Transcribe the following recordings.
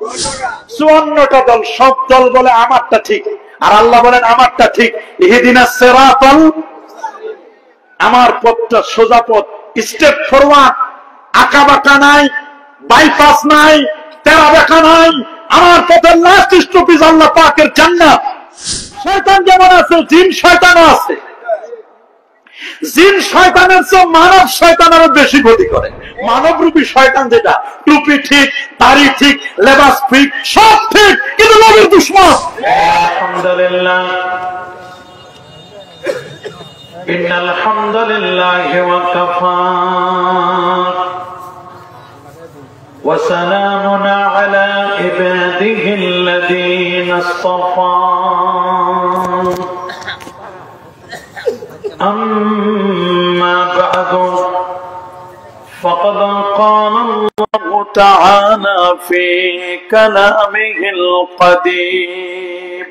54টা দল, সব দল বলে আমারটা ঠিক, আর আল্লাহ বলেন আমারটা ঠিক। ইহদিনাস সিরাতাল, আমার পথটা সোজা পথ, স্টেপ ফরওয়ার্ড, আঁকা বাঁকা নাই, বাইপাস নাই, তেরা বেঁকা নাই। আমার পথের লাস্ট স্টপেজ আল্লাহ পাকের জান্নাত। শয়তান যেমন আছে, জিন শয়তানও আছে। জিন শয়তানের চেয়ে মানব শয়তান আরো বেশি ক্ষতি করে। মানবরূপী শয়তান যেটা, টুপি ঠিক, দাড়ি ঠিক, লেবাস ঠিক, সব ঠিক, কিন্তু নবীর দুশমন। আলহামদুলিল্লাহ, ইন্নাল হামদুলিল্লাহি ওয়া কাফা ওয়া সালামুন আলা ইবাদিহিল্লাযীনা ইসতাফা। أما بعد فقد قال الله تعالى في كلامه القديم: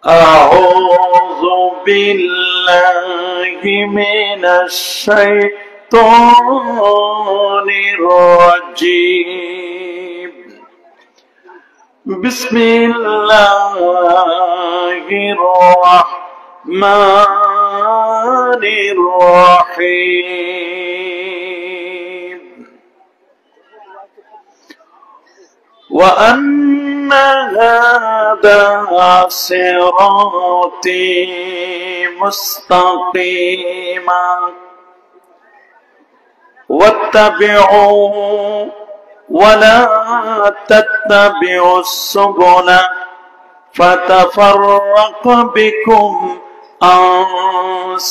أعوذ بالله من الشيطان الرجيم. بسم الله الرحمن الرحيم. وأن هذا صراطي مستقيما واتبعوا ولا تتبعوا السبل فتفرق بكم عن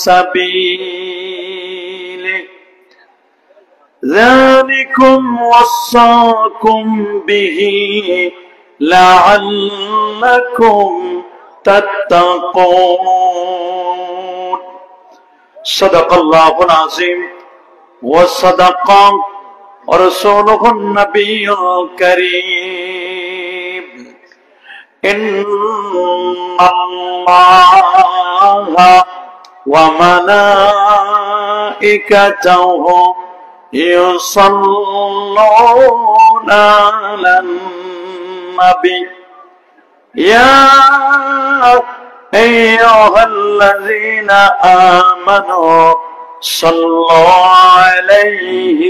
سبيله ذلكم وصاكم به لعلكم تتقون. صدق الله العظيم وصدق رسوله النبي الكريم. إن الله وملائكته يصلون على النبي يا أيها الذين آمنوا صلوا عليه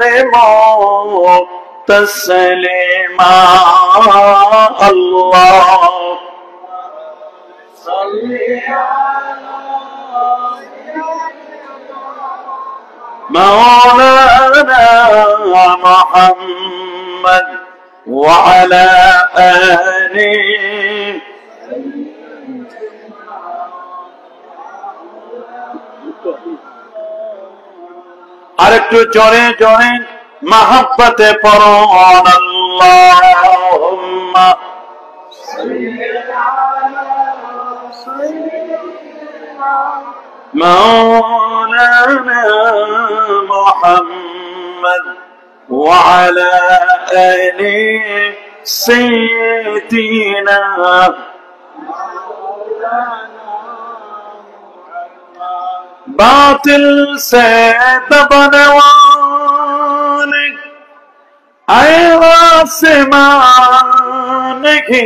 وسلموا تسليما. الله صل مولانا محمد وعلى آله আরেকটু জোরে জোরে মহব্বতে পড়ুন আল্লাহুম্মা مولانا محمد وعلى آل سيدنا باطل سے دبنے والے اے آسمان کی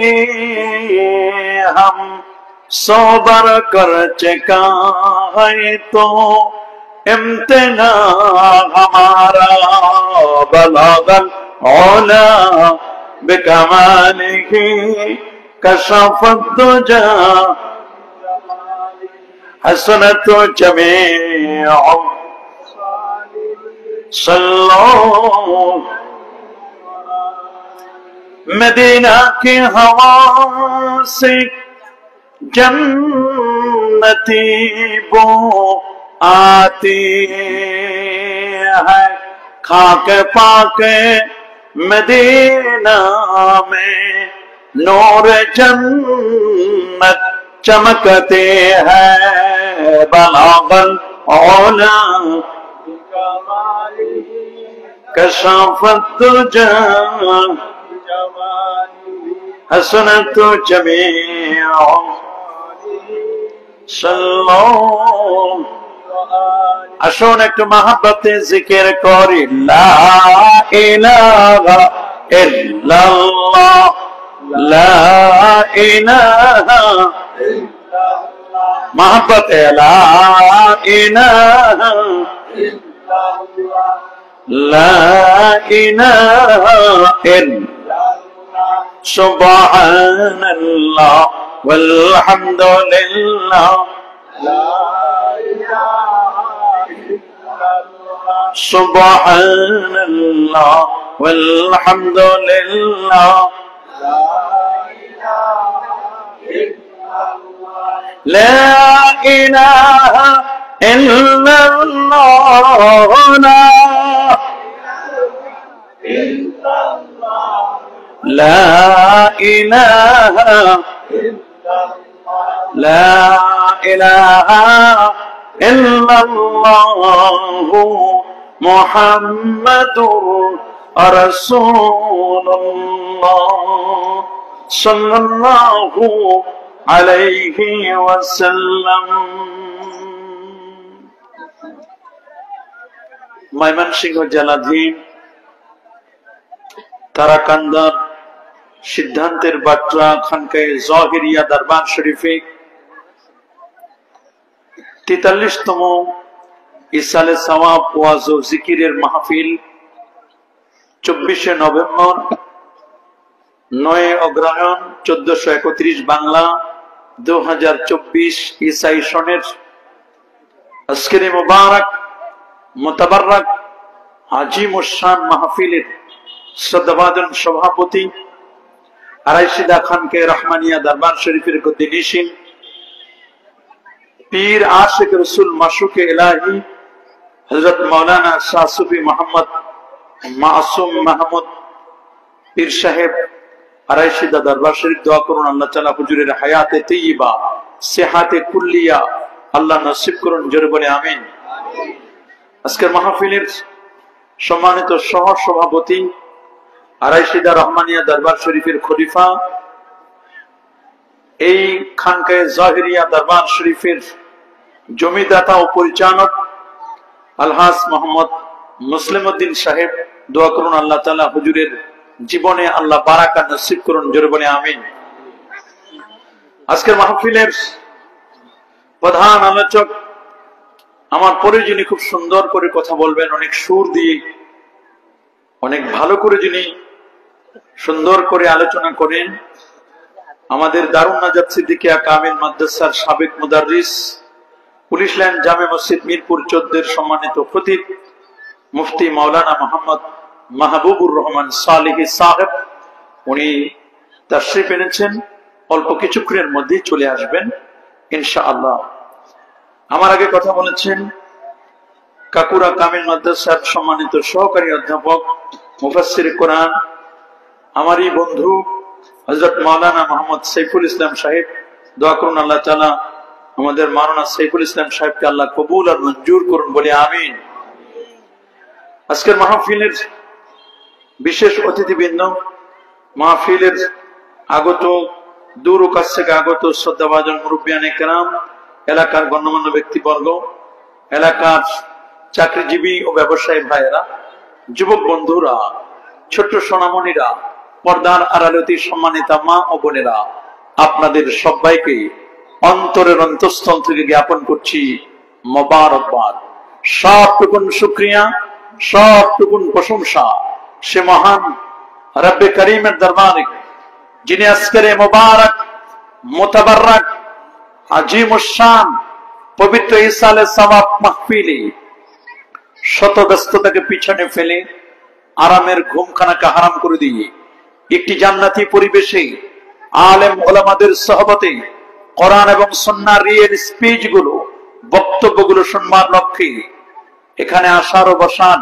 ہم صبر کر چکا ہے تو امتحان ہمارا بلغ العلا بکمالہ کشف الدجا حسنت جمیع صلو مدینہ کی ہوا سے جنتی بو آتی ہے خاک پاک مدینہ میں نور جنت چمکتے ہیں بلاغ العلا کشف الدجا حسنت جمیع সাল্লাল্লাহু আসুন একটু মহব্বতে জিকির করি লা ইলাহা ইল্লাল্লাহ লা ইলাহা محبت لا إله لا إله إلا سبحان الله والحمد لله سبحان الله والحمد لله لا إله إلا الله لا إله لا إله إلا الله محمد رسول الله صلى الله عليه وسلم ময়মনসিংহ জেলাধীন তারাকান্দার সিদ্ধান্তের বাট্রা খানকায়ে জাহিরিয়া দরবার শরীফে 43তম ইসালে সওয়াব ওয়াজ ও জিকিরের মাহফিল 24 নভেম্বর 9 অগ্রহায়ণ 1431 বাংলা 2024 ঈসাই সনের আজকের মুবারক মুতাবাররক আজিম শান মাহফিলের শ্রদ্ধাভাজন সভাপতি আরাইশিদা খানকে রহমানিয়া দরবার শরীফের গদ্দিনিশিন পীর আশিক রাসূল মাশুক ইলাহি হযরত মাওলানা শাহ সুফি মোহাম্মদ মাসুম মাহমুদ পীর সাহেব আরাইশিদা দরবার শরীফ দোয়া করুন আল্লাহ তাআলা হুজুরের হায়াতে তাইয়্যিবা সিহাতে কুল্লিয়া আল্লাহ নসিব করুন জোরে বলে আমিন। আজকের মাহফিলের সম্মানিত সহ সভাপতি আরাইশিদা রহমানিয়া দরবার শরীফের খলিফা এই খানকায়ে জাহিরিয়া দরবার শরীফের জমিদাতা ও পরিচালক আলহাজ মোহাম্মদ মুসলিম উদ্দিন সাহেব দোয়া করুন আল্লাহ তাআলা হুজুরের জীবনে আল্লাহ বারাকা নসিব করুন জোরে বলে আমিন। আজকের মাহফিলের প্রধান আলোচক আমার পরে যিনি খুব সুন্দর করে কথা বলবেন, অনেক সুর দিয়ে অনেক ভালো করে যিনি সুন্দর করে আলোচনা করেন, আমাদের দারুন নাজাত সিদ্দিকিয়া কামিল মাদ্রাসার সাবেক মুদাররিস, পুলিশ লাইন জামে মসজিদ মিরপুর 14 সম্মানিত খতিব মুফতি মাওলানা মোহাম্মদ মাহবুবুর রহমান সালেহী সাহেব, উনি তাশরীফ এনেছেন, অল্প কিছুক্ষণের মধ্যেই চলে আসবেন ইনশাআল্লাহ। আমার আগে কথা বলেছেন কাকুরা কামিল মাদ্রাসার সম্মানিত সহকারী অধ্যাপক মুফাসসির কোরআন আমারই বন্ধু হযরত মাওলানা মোহাম্মদ সাইফুল ইসলাম সাহেব, দোয়া করুন আল্লাহ তাআলা আমাদের মাওলানা সাইফুল ইসলাম সাহেবকে আল্লাহ কবুল আর মঞ্জুর করুন বলে আমিন। আজকের মাহফিলের বিশেষ অতিথিবৃন্দ, মাহফিলের আগত দূর ও কাছ থেকে আগত শ্রদ্ধাভাজন মুরব্বিয়ানে কেরাম, এলাকার গণ্যমান্য ব্যক্তিবর্গ, এলাকার চাকরিজীবী ও ব্যবসায়ী ভাইয়েরা, যুবক বন্ধুরা, ছোট্ট সোনামণিরা, পর্দার আড়ালতি সম্মানিতা মা ও বোনেরা, আপনাদের সবাইকে অন্তরের অন্তঃস্থল থেকে জ্ঞাপন করছি মোবারকবাদ। সবটুকুন শুকরিয়া, সবটুকুন প্রশংসা সে মহান রব্বে করিমের দরবারে, যিনি আজকের মোবারক মুতাবাররক আজিম শান পবিত্র ইসালে সওয়াব মাহফিলে শত ব্যস্ততাকে পিছনে ফেলে আরামের ঘুমখানাকে হারাম করে দিয়ে একটি জান্নাতি পরিবেশে আলেম ওলামাদের সহবতে কোরআন এবং সুন্নাহর রিয়েল স্পিচ গুলো, বক্তব্যগুলো শুনবার লক্ষ্যে এখানে আসার ও বসার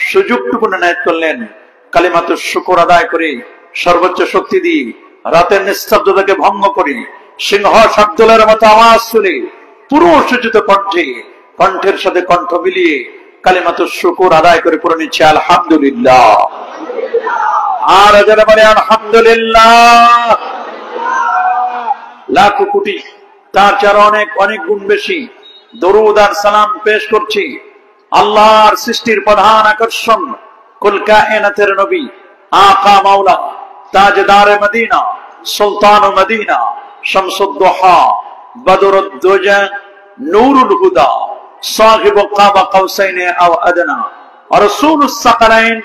সুযোগটুকু নায়েত করলেন। কালিমাতুশ শুকর আদায় করে সর্বোচ্চ শক্তি দিয়ে রাতের নিস্তব্ধতাকে ভঙ্গ করে সিংহ শাবদুলের মতো আওয়াজ তুলে পুরো সূচিত কণ্ঠে, কণ্ঠের সাথে কণ্ঠ মিলিয়ে কালিমাতুশ শুকর আদায় করে পড়ে নিচ্ছে আলহামদুলিল্লাহ। আর যারা বলে আলহামদুলিল্লাহ, লাখ কোটি তার চার অনেক অনেক গুণ বেশি দরুদ আর সালাম পেশ করছি আল্লাহর সৃষ্টির প্রধান আকর্ষণ কুল কায়নাতের নবী, আকা মাওলা, তাজদার মদিনা, সুলতান মদিনা, শামসুদ দুহা, বদরুদ দুজা, নূরুল হুদা, সাহিব কাবা কাউসাইন আও আদনা, রাসূলুস সাকালাইন,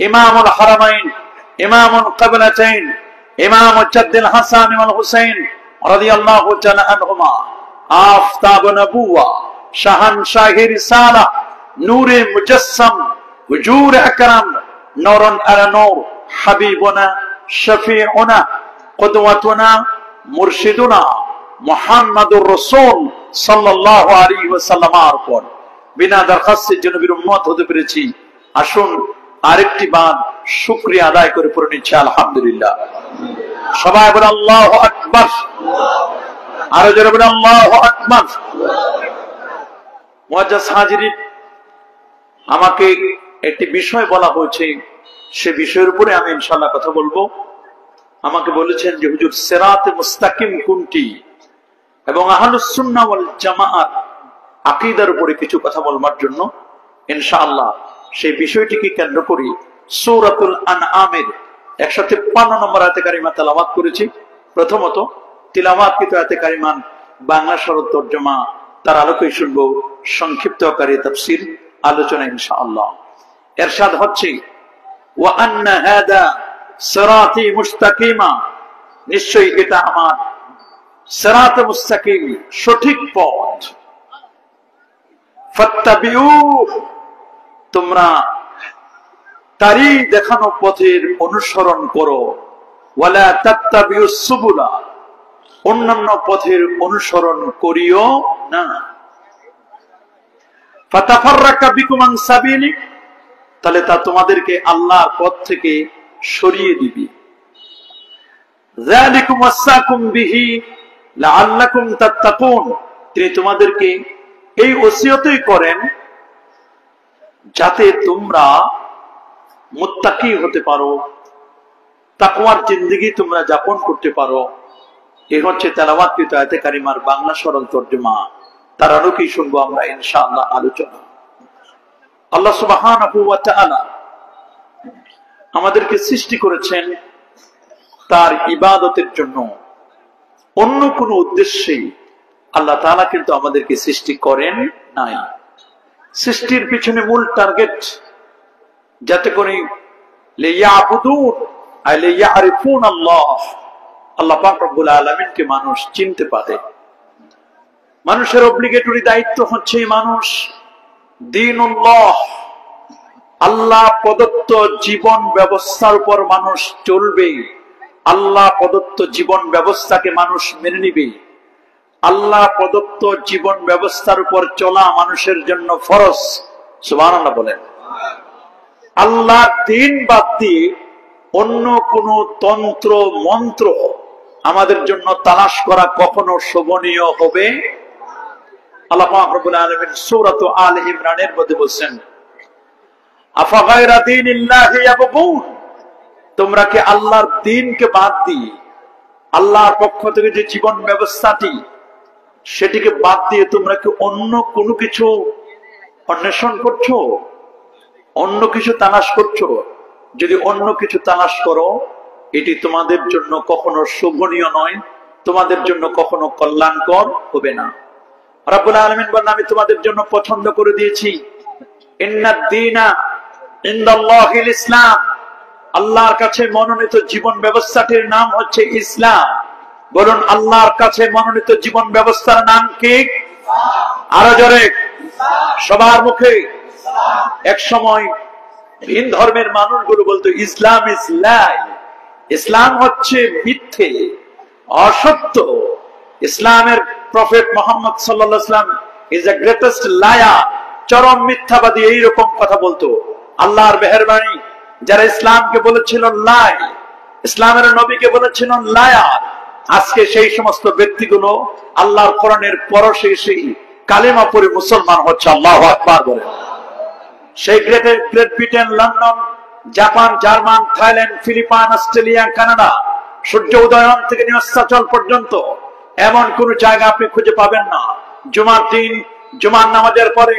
ইমামুল হারামাইন, ইমামুল কিবলাতাইন, ইমাম জাদ্দুল হাসান ওয়াল হুসাইন রাদিয়াল্লাহু তাআলা আনহুমা, আফতাব নবুওয়া, শাহানশাহি রিসালা, নূরে মুজাসসাম, হুজুর আকরাম, নূরুন আলা নূর, হাবিবুনা, শফিউনা, কুদওয়াতুনা, মুরশিদুনা মুহাম্মাদুর রাসূল সাল্লাল্লাহু আলাইহি ওয়াসাল্লামের উপর বিনা দরখাস্তে যে নবীর উম্মত হতে পেরেছি। আসুন আরেকটি বার শুকরিয়া আদায় করে পড়ে নিচ্ছি আলহামদুলিল্লাহ। সবাই বলে আল্লাহু আকবার, আরো জোরে বলে আল্লাহু আকবার। মুআজ্জাজ হাজিরিন, আমাকে একটি বিষয় বলা হয়েছে, সে বিষয়ের উপরে আমি ইনশাআল্লাহ কথা বলবো। আমাকে বলেছেন যে হুজুর, সিরাতে মুস্তাকিম কোনটি এবং আহলুস সুন্নাহ ওয়াল জামাআত আকীদার উপরে কিছু কথা বলবার জন্য ইনশাআল্লাহ সেই বিষয়টিকে কেন্দ্র করে সূরাতুল আনআমের 153 নম্বর আয়াতে কারিমা তেলাওয়াত করেছি। প্রথমত তিলাওয়াতকৃত আয়াতে কারিমান বাংলা শরৎ তরজমা তার আলোকেই শুনবো সংক্ষিপ্ত আকারে তাফসীর আলোচনা ইনশাআল্লাহ। ইরশাদ হচ্ছে, ওয়া আন্না হাদা সিরাতি মুস্তাকিমা, নিশ্চয়ই এটা আমার সিরাতে মুস্তাকিম, সঠিক পথ। ফাত্তাবিউ, তোমরা তারই দেখানো পথের অনুসরণ করো। ওয়ালা তাত্তাবিউস সুবুলা, অন্যান্য পথের অনুসরণ করিও না। ফাতাফাররাকা বিকুম আন সাবিলি, তাহলে তা তোমাদেরকে আল্লাহর পথ থেকে সরিয়ে দিবে। যালিকুম ওয়াসাকুম বিহি লাআল্লাকুম তাত্তাকুন, তিনি তোমাদেরকে এই ওসিয়তই করেন যাতে তোমরা মুত্তাকি হতে পারো, তাকওয়ার জিন্দেগি তোমরা যাপন করতে পারো। এই হচ্ছে তেলাওয়াতকৃত আয়াতে কারিমার বাংলা সরল তরজমা, তার আলোকেই শুনবো আমরা ইনশাআল্লাহ আলোচনা। আল্লাহ সুবহানাহু ওয়া তাআলা আমাদেরকে সৃষ্টি করেছেন তার ইবাদতের জন্য, অন্য কোনো উদ্দেশ্যে আল্লাহ তাআলা কিন্তু আমাদেরকে সৃষ্টি করেন নাই। সৃষ্টির পিছনে মূল টার্গেট যাতে করে লিয়াবুদুন আই লিয়ারিফুন আল্লাহ, আল্লাহ পাক রব্বুল আলামিনকে মানুষ চিনতে পারে। মানুষের অব্লিগেটরি দায়িত্ব হচ্ছে মানুষ দ্বীনুল্লাহ, আল্লাহ প্রদত্ত জীবন ব্যবস্থার উপর মানুষ চলবে, আল্লাহ প্রদত্ত জীবন ব্যবস্থাকে মানুষ মেনে নিবে। আল্লাহ প্রদত্ত জীবন ব্যবস্থার উপর চলা মানুষের জন্য ফরজ। সুবহানাল্লাহ বলেন। আল্লাহ দ্বীন বাদ দিয়ে অন্য কোন তন্ত্র মন্ত্র আমাদের জন্য তালাশ করা কখনো শোভনীয় হবে। আল্লাহ পাক রব্বুল আলামিন সূরা আলে ইমরানের মধ্যে বলেন, আফাগায়রা দীনিল্লাহি ইয়াবগুন, তোমরা কি আল্লাহর দ্বীনকে বাদ দিয়ে, আল্লাহর পক্ষ থেকে যে জীবন ব্যবস্থাটি সেটিকে বাদ দিয়ে তোমরা কি অন্য কোনো কিছু অন্বেষণ করছো, অন্য কিছু তালাশ করছো? যদি অন্য কিছু তালাশ করো, এটি তোমাদের জন্য কখনো শোভনীয় নয়, তোমাদের জন্য কখনো কল্যাণকর হবে না। রাব্বুল আলামিন বলেন, আমি তোমাদের জন্য পছন্দ করে দিয়েছি ইন্নাদ দীনা ইনদাল্লাহিল ইসলাম, আল্লাহর কাছে মনোনীত জীবন ব্যবস্থাটির নাম হচ্ছে ইসলাম। বলুন, আল্লাহর কাছে মনোনীত জীবন ব্যবস্থার নাম কি? আরো জোরে, সবার মুখে। এক সময় ভিন ধর্মের মানুষগুলো বলতো ইসলাম ইজ লাই, ইসলাম হচ্ছে মিথ্যে, অসত্য। ইসলামের প্রফেট মুহাম্মদ সাল্লাল্লাহু আলাইহি ওয়াসাল্লাম ইজ দ্য গ্রেটেস্ট লায়ার, চরম মিথ্যাবাদী, এইরকম কথা বলতো। আল্লাহর মেহেরবানি, যারা ইসলামকে বলেছিল লাই, ইসলামের নবীকে বলেছিল লায়ার, আজকে সেই সমস্ত ব্যক্তিগুলো আল্লাহর কোরআনের পরশে এসে কালেমা পড়ে মুসলমান হচ্ছে। আল্লাহু আকবার বলে। সেই great Britain, London, Japan, German, Thailand, Philippine, Australia, Canada, সূর্য উদয়ন থেকে নিয়স্তাচল পর্যন্ত এমন কোন জায়গা আপনি খুঁজে পাবেন না জুমার দিন, জুমার নামাজের পরে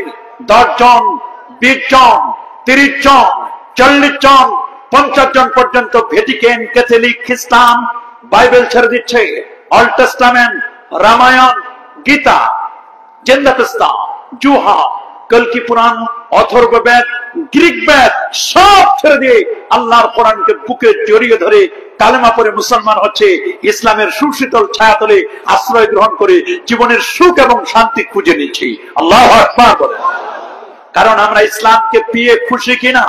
10 জন, 20 জন, 30 জন 40 জন 50 জন পর্যন্ত ভ্যাটিকান, ক্যাথলিক, খ্রিস্টান বাইবেল ছেড়ে দিচ্ছে। অল্ড টেস্টামেন্ট, রামায়ণ, গীতা, জেন্দাতেস্তা, জুহা, কলকি পুরাণ, অথর্ববেদ, গ্রিক বেদ সব ছেড়ে দিয়ে আল্লাহর কোরআনকে বুকে জড়িয়ে ধরে কালেমা পড়ে মুসলমান হচ্ছে। ইসলামের সুশীতল ছায়াতলে আশ্রয় গ্রহণ করে জীবনের সুখ এবং শান্তি খুঁজে নিচ্ছি। আল্লাহু আকবার বলেন। কারণ আমরা ইসলামকে পেয়ে খুশি কিনা?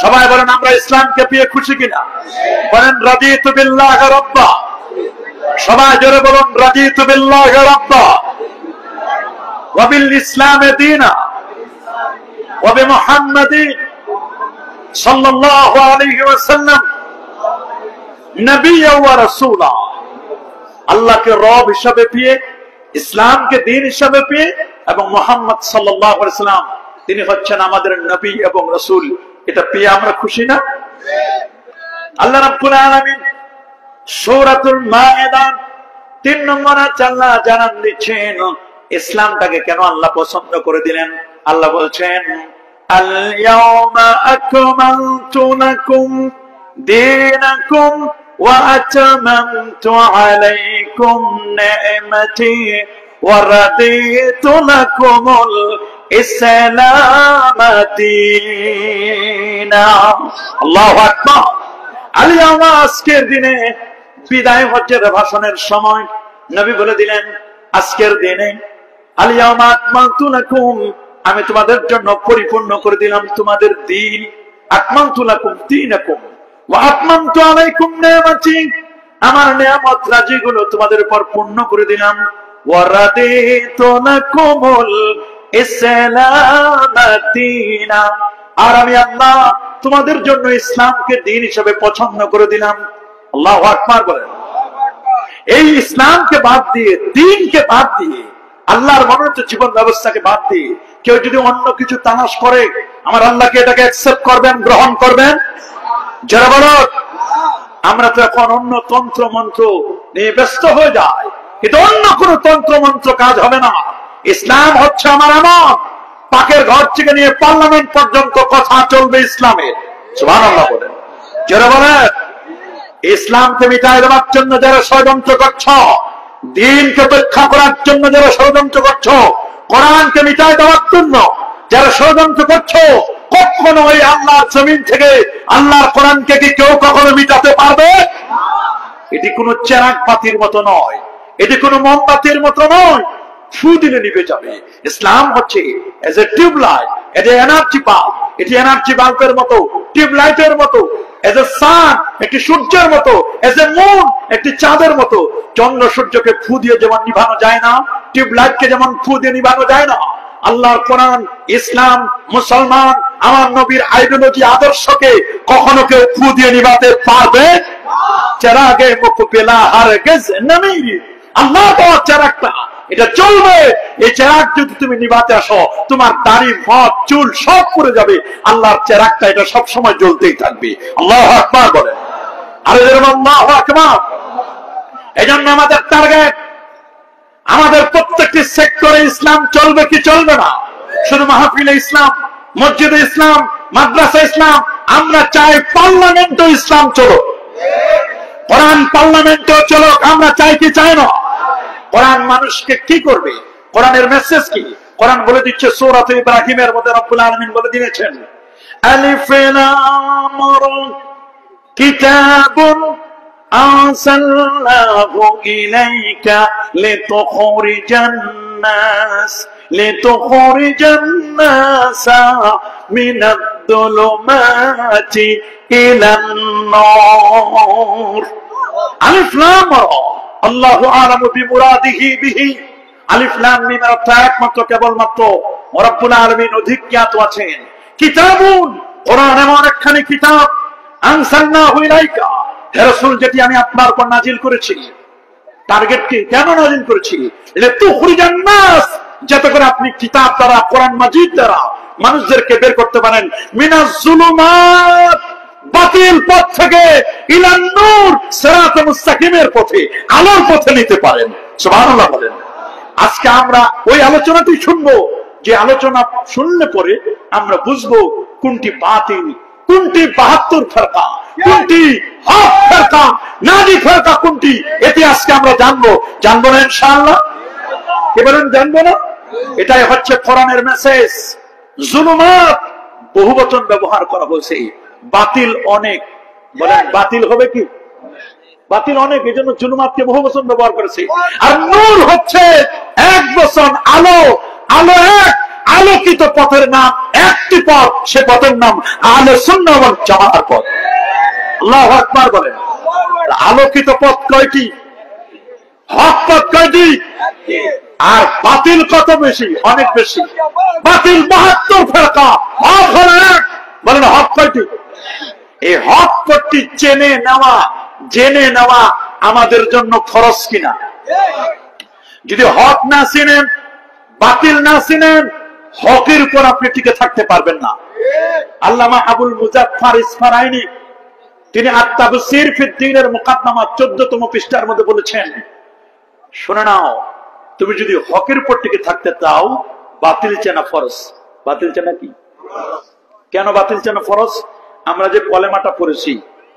সবাই বলেন আমরা ইসলামকে পেয়ে খুশি কিনা? বলেন রাদিতু বিল্লাহি রাব্বা। সবাই জোরে বলুন রাদিতু বিল্লাহি রাব্বা ওয়া বিল ইসলামি দীনা ওয়া বিমুহাম্মাদিন সাল্লাল্লাহু আলাইহি ওয়াসাল্লাম নবিয়্যা ওয়া রাসূলা। আল্লাহকে রব হিসাবে পেয়ে, ইসলামকে দ্বীন হিসাবে পেয়ে, এবং মুহাম্মদ সাল্লাল্লাহু আলাইহি ওয়াসাল্লাম তিনি হচ্ছেন আমাদের নবী এবং রাসূল, এটা পেয়ে আমরা খুশি না? আল্লাহ রাব্বুল আলামিন সূরাতুল মায়েদা 3 নম্বর আয়াতে আল্লাহ জানান দিচ্ছেন ইসলামটাকে কেন আল্লাহ পছন্দ করে দিলেন। আল্লাহ বলছেন আল ইয়াউমা আকমালতু লাকুম দীনাকুম ওয়া আতামামতু আলাইকুম নি'মাতি ওয়া রাদিতু লাকুমুল ইসলাম দীনা। আল্লাহু আকবার। আল ইয়াউমা, আজকের দিনে বিদায় হজ্জের ভাষণের সময় নবী বলে দিলেন আজকের দিনে আল ইয়াউমা আকমালতু লাকুম, আমি তোমাদের জন্য পরিপূর্ণ করে দিলাম তোমাদের দ্বীন। আকমালতু লাকুম দীনাকুম ওয়া আতমামতু আলাইকুম নি'মাতি, আমার নিয়ামত রাজিগুলো তোমাদের উপর পূর্ণ করে দিলাম। ওয়া রাদিতু লাকুমুল ইসলাম দীনা, আর আমি আল্লাহ তোমাদের জন্য ইসলামকে দ্বীন হিসেবে পছন্দ করে দিলাম। আল্লাহু আকবার বলেন। এই ইসলামকে বাদ দিয়ে, দ্বীনকে বাদ দিয়ে, আল্লাহর মনোনীত জীবন ব্যবস্থাকে বাদ দিয়ে কেউ যদি অন্য কিছু তালাশ করে, আমার আল্লাহকে এটাকে অ্যাকসেপ্ট করবেন, গ্রহণ করবেন? যারা বলো আমরা তো এখন অন্য তন্ত্র মন্ত্র নিয়ে ব্যস্ত হয়ে যায়, কিন্তু অন্য কোন তন্ত্র মন্ত্র কাজ হবে না। ইসলাম হচ্ছে আমার আমল। পাকের ঘর থেকে নিয়ে পার্লামেন্ট পর্যন্ত কথা চলবে ইসলামের। সুবহানাল্লাহ বলেন। যারা বলেন ইসলামকে মিটাই দেওয়ার জন্য যারা ষড়যন্ত্র করছো, দ্বীনকে উপেক্ষা করার জন্য যারা ষড়যন্ত্র করছো, কোরআনকে মিটাই দেওয়ার জন্য যারা ষড়যন্ত্র করছো, কখনো ওই আল্লাহর জমিন থেকে আল্লাহর কোরআনকে কি কেউ কখনো মিটাতে পারবে? এটি কোনো চেরাগ বাতির মতো নয়, এটি কোনো মোমবাতির মতো নয়, ফু দিলে নিভে যাবে। ইসলাম হচ্ছে as a tubelight, as a energy bulb, এটি এনার্জি বাল্বের মতো, টিউবলাইটের মতো, এজ এ সান একটি সূর্যের মতো, এজ এ মুন একটি চাঁদের মতো। চন্দ্র সূর্যকে ফু দিয়ে যেমন নিভানো যায় না, টিউবলাইটকে যেমন ফু দিয়ে নিভানো যায় না, আল্লাহর কোরআন, ইসলাম, মুসলমান, আমার নবীর আইডিওলজি, আদর্শকে কখনো কেউ ফু দিয়ে নিভাতে পারবে? চেরাগে মুখ পেলা হারগিজ নমি, আল্লাহ দেওয়া চেরাগটা এটা চলবে। এই চেরাগ যদি তুমি নিভাতে আসো, তোমার দাড়ি, মদ, চুল সব পুড়ে যাবে। আল্লাহর চেরাগটা এটা সব সময় জ্বলতেই থাকবে। আল্লাহু আকবার বলেন। আরে আল্লাহু আকবার। এজন্য আমাদের টার্গেট, আমাদের প্রত্যেকটি সেক্টরে ইসলাম চলবে কি চলবে না? শুধু মাহফিলে ইসলাম, মসজিদে ইসলাম, মাদ্রাসা ইসলাম, আমরা চাই পার্লামেন্টও ইসলাম চলো, কোরআন পার্লামেন্টও চলো, আমরা চাই কি চাই না? কোরআন মানুষকে কি করবে? কোরআনের মেসেজ কি? কোরআন বলে দিচ্ছে সূরা ইব্রাহিমের মধ্যে রব্বুল আলামিন বলে দিয়েছেন আলিফ লাম রা কিতাবুন আনসালনাহু ইলাইকা লিতুখরিজান নাস মিনাদ-দুলুমাতি ইলান নূর। আলিফ লাম রা, আল্লাহু আ'লামু বিমুরাদিহি বিহি। আলিফ লাম মিমের অর্থ একমাত্র কেবলমাত্র রব্বুল আলামিন অধিক জ্ঞাত আছেন। কিতাবুন, কোরআন এমন একখানি কিতাব, আনসালনাহু ইলাইকা, হে রাসূল যেটি আমি আপনার উপর নাজিল করেছি। টার্গেট কি? কেন নাজিল করেছি? লিতুখরিজান নাস, যাতে করে আপনি কিতাব দ্বারা, কোরআন মাজিদ দ্বারা মানুষদেরকে বের করতে পারেন মিনাজ-জুলুমাত, বাতিল পথ থেকে, ইলান নূর, সিরাত মুস্তাকিমের পথে, আলোর পথে নিতে পারেন। সুবহানাল্লাহ বলেন। আজকে আমরা ওই আলোচনাটি শুনবো, যে আলোচনা শুনলে পরে আমরা বুঝবো কোনটি বাতিল, কোনটি 72 ফেরকা, কোনটি হক ফেরকা, নাজি ফেরকা কোনটি, এটি আজকে আমরা জানবো না ইনশাআল্লাহ। কি বলেন, জানবো না? এটাই হচ্ছে কোরআনের মেসেজ। জুলুমাত বহুবচন ব্যবহার করা হয়েছে, বাতিল অনেক। বলেন বাতিল হবে কি? বাতিল অনেক, এই জন্য জুলুমাতকে বহুবচন ব্যবহার করেছে। আর নূর হচ্ছে এক বচন, আলো। আলো এক, আলোকিত পথের নাম একটি পথ, সে পথের নাম আহলে সুন্নাহ ওয়াল জামাআর পথ। আল্লাহু আকবার বলেন। আলোকিত পথ কয়টি? হক পথ কয়টি? আর বাতিল কত বেশি? অনেক বেশি। বাতিল 72 ফেরকা, হক হলো এক। বলেন হক কয়টি? এই হক পথটি জেনে নেওয়া আমাদের জন্য ফরজ কিনা? যদি হক না চিনেন, বাতিল না চিনেন, হকের উপর আপনি টিকে থাকতে পারবেন না। আল্লামা আবুল মুজাফফর ইসফারাইনি তিনি আত-তাফসীর ফি দ্বীনের মুকাদ্দামা 14তম পৃষ্ঠার মধ্যে বলেছেন, শুনে নাও, তুমি যদি হকের উপর টিকে থাকতে চাও, বাতিল চেনা ফরজ। বাতিল চেনা কি? কেন বাতিল চেনা ফরজ? আমরা যে কলেমাটা পড়েছি,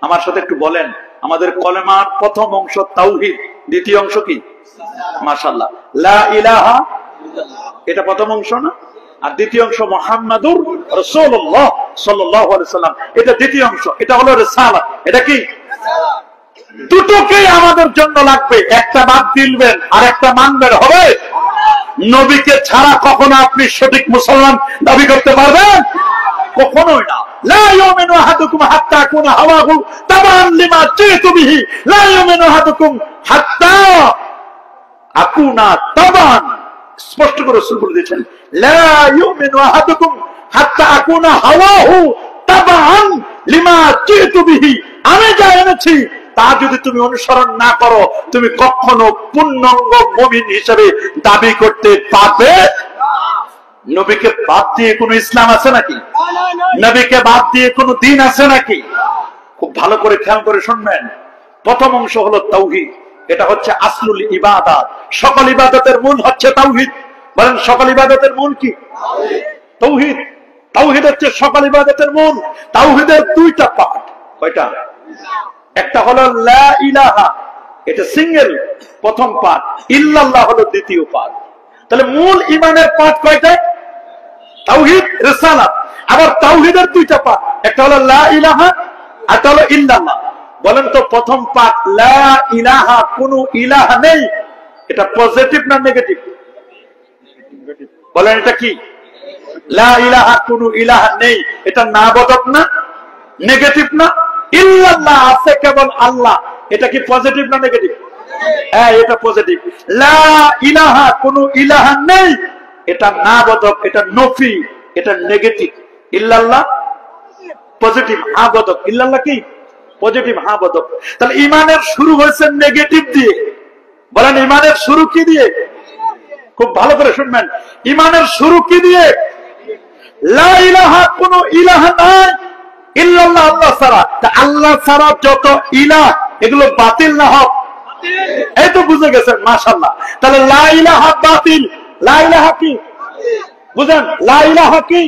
আমার সাথে একটু বলেন, আমাদের কলেমার প্রথম অংশ তাওহীদ, দ্বিতীয় অংশ কি? মাশাআল্লাহ, লা ইলাহা, এটা প্রথম অংশ না? আর দ্বিতীয় অংশ মুহাম্মাদুর রাসূলুল্লাহ সাল্লাল্লাহু আলাইহি সাল্লাম, এটা দ্বিতীয় অংশ। এটা হলো রিসালাত। এটা কি? দুটোকেই আমাদের জন্য লাগবে। একটা বাদ দিলবেন আর একটা মানবেন, হবে? নবীকে ছাড়া কখনো আপনি সঠিক মুসলমান দাবি করতে পারবেন? কখনোই না। লা ইউমিনু আহাদুকুম হাত্তা আকুনা হাওয়াহু তাবান লিমা জিতু বিহি, লা ইউমিনু আহাদুকুম হাত্তা আকুনা তাবান, স্পষ্ট করে রাসূল বলে দিয়েছেন, লা ইউমিনু আহাদুকুম হাত্তা আকুনা হাওয়াহু তাবান লিমা জিতু বিহি, আমি যা এনেছি তা যদি তুমি অনুসরণ না করো, তুমি কখনো পূর্ণাঙ্গ মুমিন হিসেবে দাবি করতে পারবে? নবীকে বাদ দিয়ে কোন ইসলাম আছে নাকি? নবীকে বাদ দিয়ে কোন দিন আছে নাকি? খুব ভালো করে খেয়াল করে শুনবেন। প্রথম অংশ হলো তাওহীদ, এটা হচ্ছে আসলুল ইবাদত। সকল ইবাদতের মূল হচ্ছে তাওহীদ। বলেন সকল ইবাদতের মূল কি? তাওহীদ। তাওহীদ হচ্ছে সকল ইবাদতের মূল। তাওহীদের দুইটা পার্ট। কয়টা? একটা হলো লা ইলাহা, এটা সিঙ্গেল প্রথম পার্ট, ইল্লাল্লাহ হলো দ্বিতীয় পার্ট। তাহলে মূল ঈমানের পার্ট কয়টা? তাওহীদ, রিসালাত। আবার তাওহীদের দুইটা পার্ট, একটা হলো লা ইলাহা, একটা হলো ইল্লাল্লাহ। বলেন তো প্রথম পার্ট লা ইলাহা, কোন ইলাহ নেই, এটা পজিটিভ না নেগেটিভ? বলেন এটা কি? লা ইলাহা, কোন ইলাহ নেই, এটা না বোধক না, নেগেটিভ না? ইল্লাল্লাহ, আছে কেবল আল্লাহ, এটা কি পজিটিভ না নেগেটিভ? হ্যাঁ, এটা পজিটিভ। লা ইলাহা, কোন ইলাহ নেই, এটা না বোধক, এটা নফি, এটা নেগেটিভ। ইল্লাল্লাহ পজিটিভ, হ্যাঁ বোধক। ইল্লাল্লাহ কি? পজিটিভ, হ্যাঁ বোধক। তাহলে ইমানের শুরু হয়েছে নেগেটিভ দিয়ে। বলেন ইমানের শুরু কি দিয়ে? খুব ভালো করে শুনবেন, ইমানের শুরু কি দিয়ে? লা ইলাহা, কোন ইলাহ নাই, ইল্লাল্লাহ, আল্লাহ ছাড়া। আল্লাহ ছাড়া যত ইলাহ, এগুলো বাতিল না হক? এই তো বুঝে গেছেন, মাশাআল্লাহ। তাহলে লা ইলাহা বাতিল, লা ইলাহা কি? বুঝেন, লা ইলাহা কি?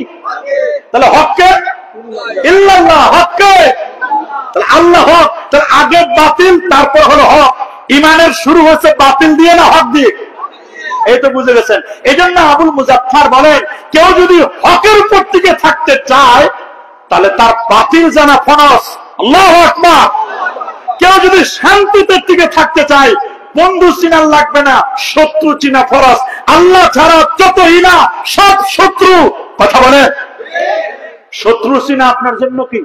তাহলে হককে? ইল্লাল্লাহ। হককে? তাহলে আল্লাহ হক। তাহলে আগে বাতিল, তারপর হলো হক। ইমানের শুরু হচ্ছে বাতিল দিয়ে না হক দিয়ে? এই তো বুঝে গেছেন। এই জন্য আবুল মুজাফফর বলেন, কেউ যদি হকের উপর টিকে থাকতে চায়, তাহলে তার বাতিল জানা ফরজ। আল্লাহু আকবার। কেউ যদি শান্তিতে টিকে থাকতে চায়, বন্ধু চিনা লাগবে না, শত্রু চিনা ফরজ। আল্লাহ ছাড়া যত ইলাহ সব শত্রু। কথা বলে, শত্রু চিনা আপনার জন্য কি?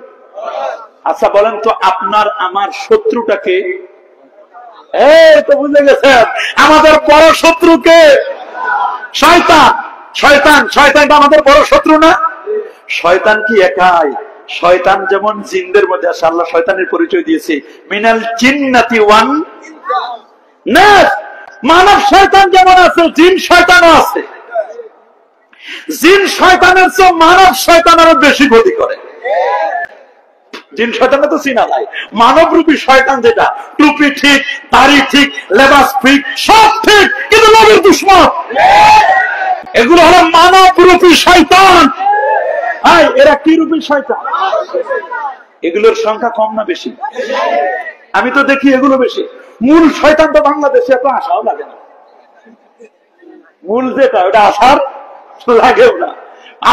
আচ্ছা বলেন তো, আপনার আমার শত্রুটাকে? এই তো বুঝে গেছেন, আমাদের বড় শত্রুকে শয়তান। শয়তান, শয়তানটা আমাদের বড় শত্রু না? শয়তান কি একাই? শয়তান যেমন জিনদের মধ্যে আছে, আল্লাহ শয়তানের পরিচয় দিয়েছে মিনাল জিন্নাতি ওয়ান নাস। মানব শয়তান যেমন আছে, জিন শয়তানও আছে। জিন শয়তানের চেয়ে মানব শয়তান আরো বেশি ক্ষতি করে। জিন শয়তানটা তো চিনা নাই, মানব রূপী শয়তান যেটা, টুপি ঠিক, দাড়ি ঠিক, লেবাস ঠিক, সব ঠিক, কিন্তু নবীর দুশমন। এগুলো হলো মানব রূপী শয়তান। এরা কি রূপী শয়তান? এগুলোর সংখ্যা কম না বেশি? আমি তো দেখি এগুলো বেশি। মূল শয়তান তো বাংলাদেশে এত আশাও লাগে না। মূল যেটা ওটা আসার লাগেও না,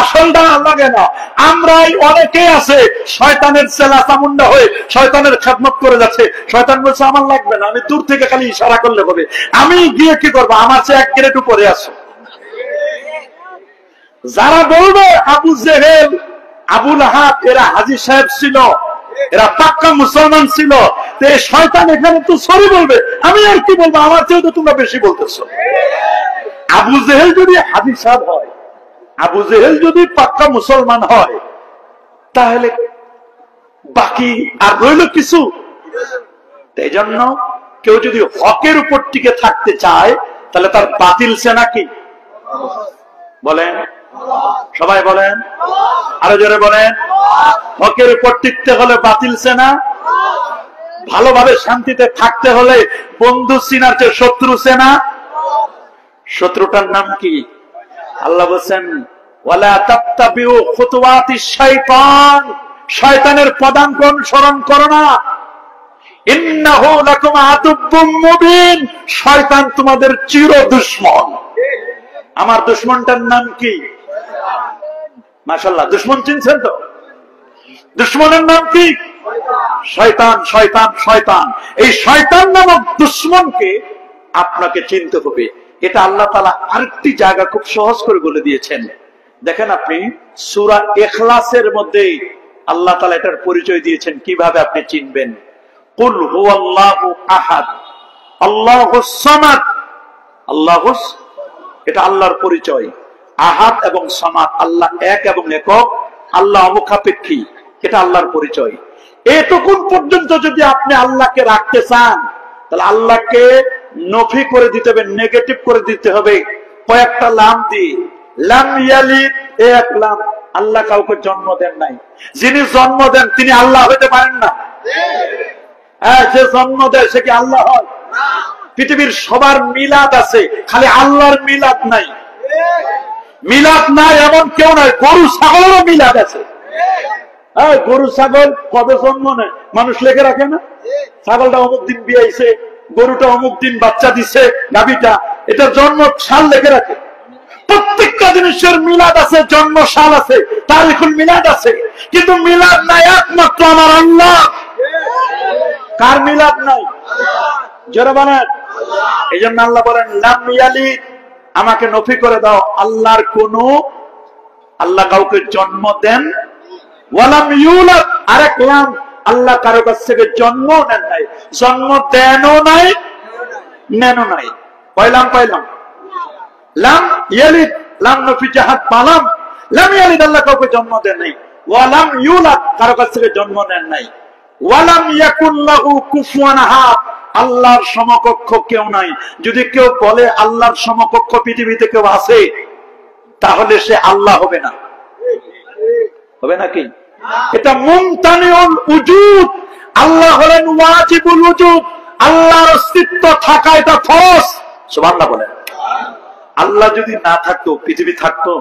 আসলটা লাগে না। আমরাই অনেকে আছে শয়তানের চেলা চামুন্ডা হয়ে শয়তানের খেদমত করে যাচ্ছে। শয়তান বলছে আমার লাগবে না, আমি দূর থেকে খালি ইশারা করলে হবে, আমি গিয়ে কি করবো, আমার চেয়ে এক গ্রেড উপরে আছো। যারা বলবে আবু জেহেল আবু লাহাব এরা হাজী সাহেব ছিল, এরা পাক্কা মুসলমান ছিল, তো এই শয়তান এখানে তো সরি বলবে, আমি আর কি বলবো, আমার চেয়েও তো তোমরা বেশি বলতেছো। আবু জেহেল যদি হাজী সাহেব হয়, আবু জেহেল যদি পাক্কা মুসলমান হয়, তাহলে বাকি আর রইল কিছু? এই জন্য কেউ যদি হকের উপর টিকে থাকতে চায়, তাহলে তার বাতিল সেনা কি বলেন? সবাই বলেন, আরো জোরে বলেন। হকের উপর টিকতে হলে বাতিল সেনা, ভালোভাবে শান্তিতে থাকতে হলে বন্ধু সিনার চেয়ে শত্রু সেনা। শত্রুটার নাম কি? আল্লাহ বলছেন ওয়ালা তাত্তাবিউ খুতুওয়াতিশ শাইতান, শয়তানের পদাঙ্ক অনুসরণ করো না। ইন্নাহু লাকুম আদুব্বুম মুবিন, শয়তান তোমাদের চির দুশমন। আমার দুশমনটার নাম কি? মাশাআল্লাহ, দুশমন চিনছেন তো? দুশমনের নাম কি? শয়তান। শয়তান শয়তান এই শয়তান নামক দুশমনকে আপনাকে চিনতে হবে। এটা আল্লাহ তাআলা আরেকটি জায়গা খুব সহজ করে বলে দিয়েছেন। দেখেন আপনি সূরা ইখলাসের মধ্যে আল্লাহ তাআলা এটার পরিচয় দিয়েছেন কিভাবে আপনি চিনবেন। কুল হুয়াল্লাহু আহাদ আল্লাহুস সামাদ। আল্লাহুস, এটা আল্লাহর পরিচয়। আহাদ এবং সামাদ, আল্লাহ এক এবং একক, আল্লাহ অমুখাপেক্ষী, এটা আল্লাহর পরিচয়। এতক্ষণ পর্যন্ত যদি আপনি আল্লাহকে রাখতে চান, তাহলে আল্লাহকে নফি করে দিতে হবে, নেগেটিভ করে দিতে হবে কয়েকটা লাম দিয়ে। লাম ইয়ালিদ, এক লাম, আল্লাহ কাউকে জন্ম দেন নাই। যিনি জন্ম দেন তিনি আল্লাহ হইতে পারেন না। যে জন্ম দেয় সে কি আল্লাহ হয়? পৃথিবীর সবার মিলাদ আছে, খালি আল্লাহর মিলাদ নাই। মিলাদ নাই এমন কেউ নাই। গরু ছাগলেরও মিলাদ আছে। গরু ছাগল কবে জন্ম নেয় মানুষ লেখে রাখে না? ছাগলটা অমুক দিন বিয়েছে, গরুটা অমুক দিন বাচ্চা দিছে, গাভীটা, এটা জন্ম সাল লেখে রাখে। প্রত্যেকটা জিনিসের মিলাদ আছে, জন্ম সাল আছে, তারিখুল মিলাদ আছে, কিন্তু মিলাদ নাই একমাত্র আমার আল্লাহ। কার মিলাদ নাই? যারা বলেন। এই জন্য আল্লাহ বলেন লাম ইয়ালিদ, আমাকে নফি করে দাও, আল্লাহর কোন, আল্লাহ কাউকে জন্ম দেন। ওয়ালাম ইউলাদ, আরেক লাম, আল্লাহ কারো কাছ থেকে জন্ম নেন নাই, জন্ম দেনও নাই, নেনও নাই। কয়লাম পাইলাম? লাম ইয়ালিদ, লাম নফি জাহাদ পালাম। লাম ইয়ালিদ, আল্লাহ কাউকে জন্ম দেন নাই। ওয়ালাম ইউলাদ, কারো কাছ থেকে জন্ম নেন নাই। ওয়ালাম ইয়াকুল লাহু কুফুয়ান আহাদ, আল্লাহর সমকক্ষ কেউ নাই। যদি কেউ বলে আল্লাহর সমকক্ষ পৃথিবীতে কেউ আছে, তাহলে সে আল্লাহ হবে না। হবে নাকি? এটা মুমতানিউল উজুদ। আল্লাহ হলেন ওয়াজিবুল উজুদ, আল্লাহর অস্তিত্ব থাকা এটা ফরজ। সুবহানাল্লাহ বলেন। আল্লাহ যদি না থাকতো পৃথিবী থাকতো?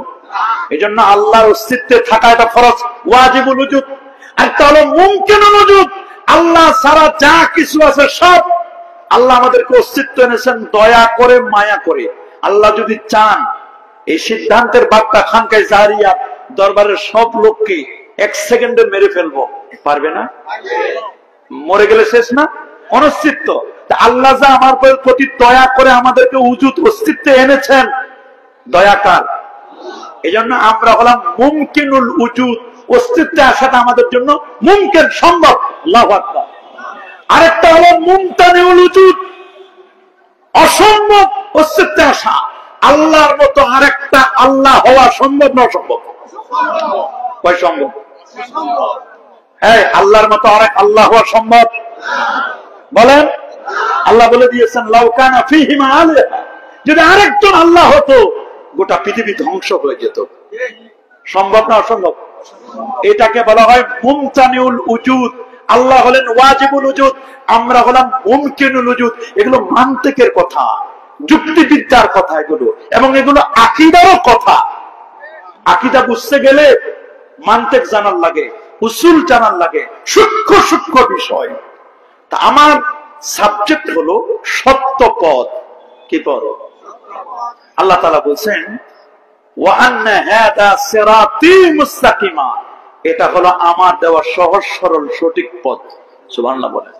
এই জন্য আল্লাহর অস্তিত্বে থাকা এটা ফরজ, ওয়াজিবুল উজুদ। আর তাহলে মুমকিনুল উজুদ, আল্লাহ ছাড়া যা কিছু আছে সব। আল্লাহ আমাদেরকে অস্তিত্ব এনেছেন দয়া করে, মায়া করে। আল্লাহ যদি চান, এই সিদ্ধান্তের বার্তা খানকায় জারিয়া দরবারের সব লোককে এক সেকেন্ডে মেরে ফেলবো, পারবে না? মরে গেলে শেষ না? অনস্তিত্ব। আল্লাহ যা আমার প্রতি দয়া করে আমাদেরকে উজুদ অস্তিত্বে এনেছেন, দয়াকার। এই জন্য আমরা হলাম মুমকিনুল উজুদ, অস্তিত্বে আসাটা আমাদের জন্য মুমকিন, সম্ভব। আল্লাহু আকবার। আরেকটা হলো মুমতানিউল উজুদ, অসম্ভব অস্তিত্বে আসা। আল্লাহর মতো আরেকটা আল্লাহ হওয়া সম্ভব না অসম্ভব? কয় সম্ভব? হ্যাঁ, আল্লাহর মতো আরেক আল্লাহ হওয়া সম্ভব? বলেন। আল্লাহ বলে দিয়েছেন লাউ কানা ফীহিমা আলিহা, যদি আরেকজন আল্লাহ হতো গোটা পৃথিবী ধ্বংস হয়ে যেত। সম্ভব না অসম্ভব? এটাকে বলা হয় মুমতানিউল উজুদ। আল্লাহ হলেন ওয়াজিবুল উজুদ, আমরা হলাম মুমকিনুল উজুদ। এগুলো মান্তিকের কথা, যুক্তিবিদ্যার কথা এগুলো, এবং এগুলো আকীদারও কথা। আকীদা বুঝতে গেলে মান্তিক জানার লাগে, উসুল জানার লাগে, সূক্ষ্ম সূক্ষ্ম বিষয়। তা আমার সাবজেক্ট হলো সত্য পথ। কি পথ? আল্লাহ তাআলা বলছেন ওয়া আন্না হাদা সিরাতি মুস্তাকিমা, এটা হলো আমার দেওয়া সহজ সরল সঠিক পথ। সুবহানাল্লাহ বলেন।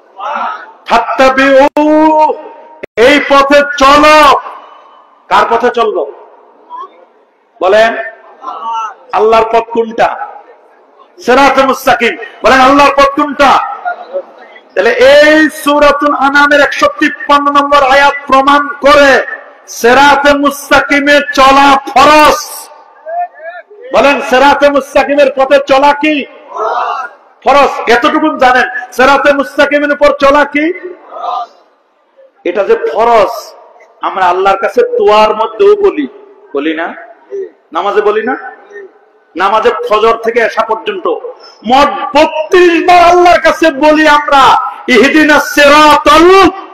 ফাত্তাবিউ, এই পথে চলো। কার পথে চলবো বলেন? আল্লাহর পথ কোনটা? সিরাতে মুস্তাকিম। বলেন আল্লাহর পথ কোনটা? তাহলে এই সূরাতুল আনামের 153 নম্বর আয়াত প্রমাণ করে সিরাতে মুস্তাকিমে চলা ফরজ। বলেন সিরাতে মুস্তাকিমের পথে চলা কি ফরজ? এতটুকু জানেন সিরাতে মুস্তাকিমের উপর চলা কি ফরজ। এটা যে ফরজ আমরা আল্লাহর কাছে দোয়ার মধ্যেও বলি না? নামাজে বলি না? নামাজে ফজর থেকে এশা পর্যন্ত মোট 32 বার আল্লাহর কাছে বলি আমরা ইহদিনাস সিরাতাল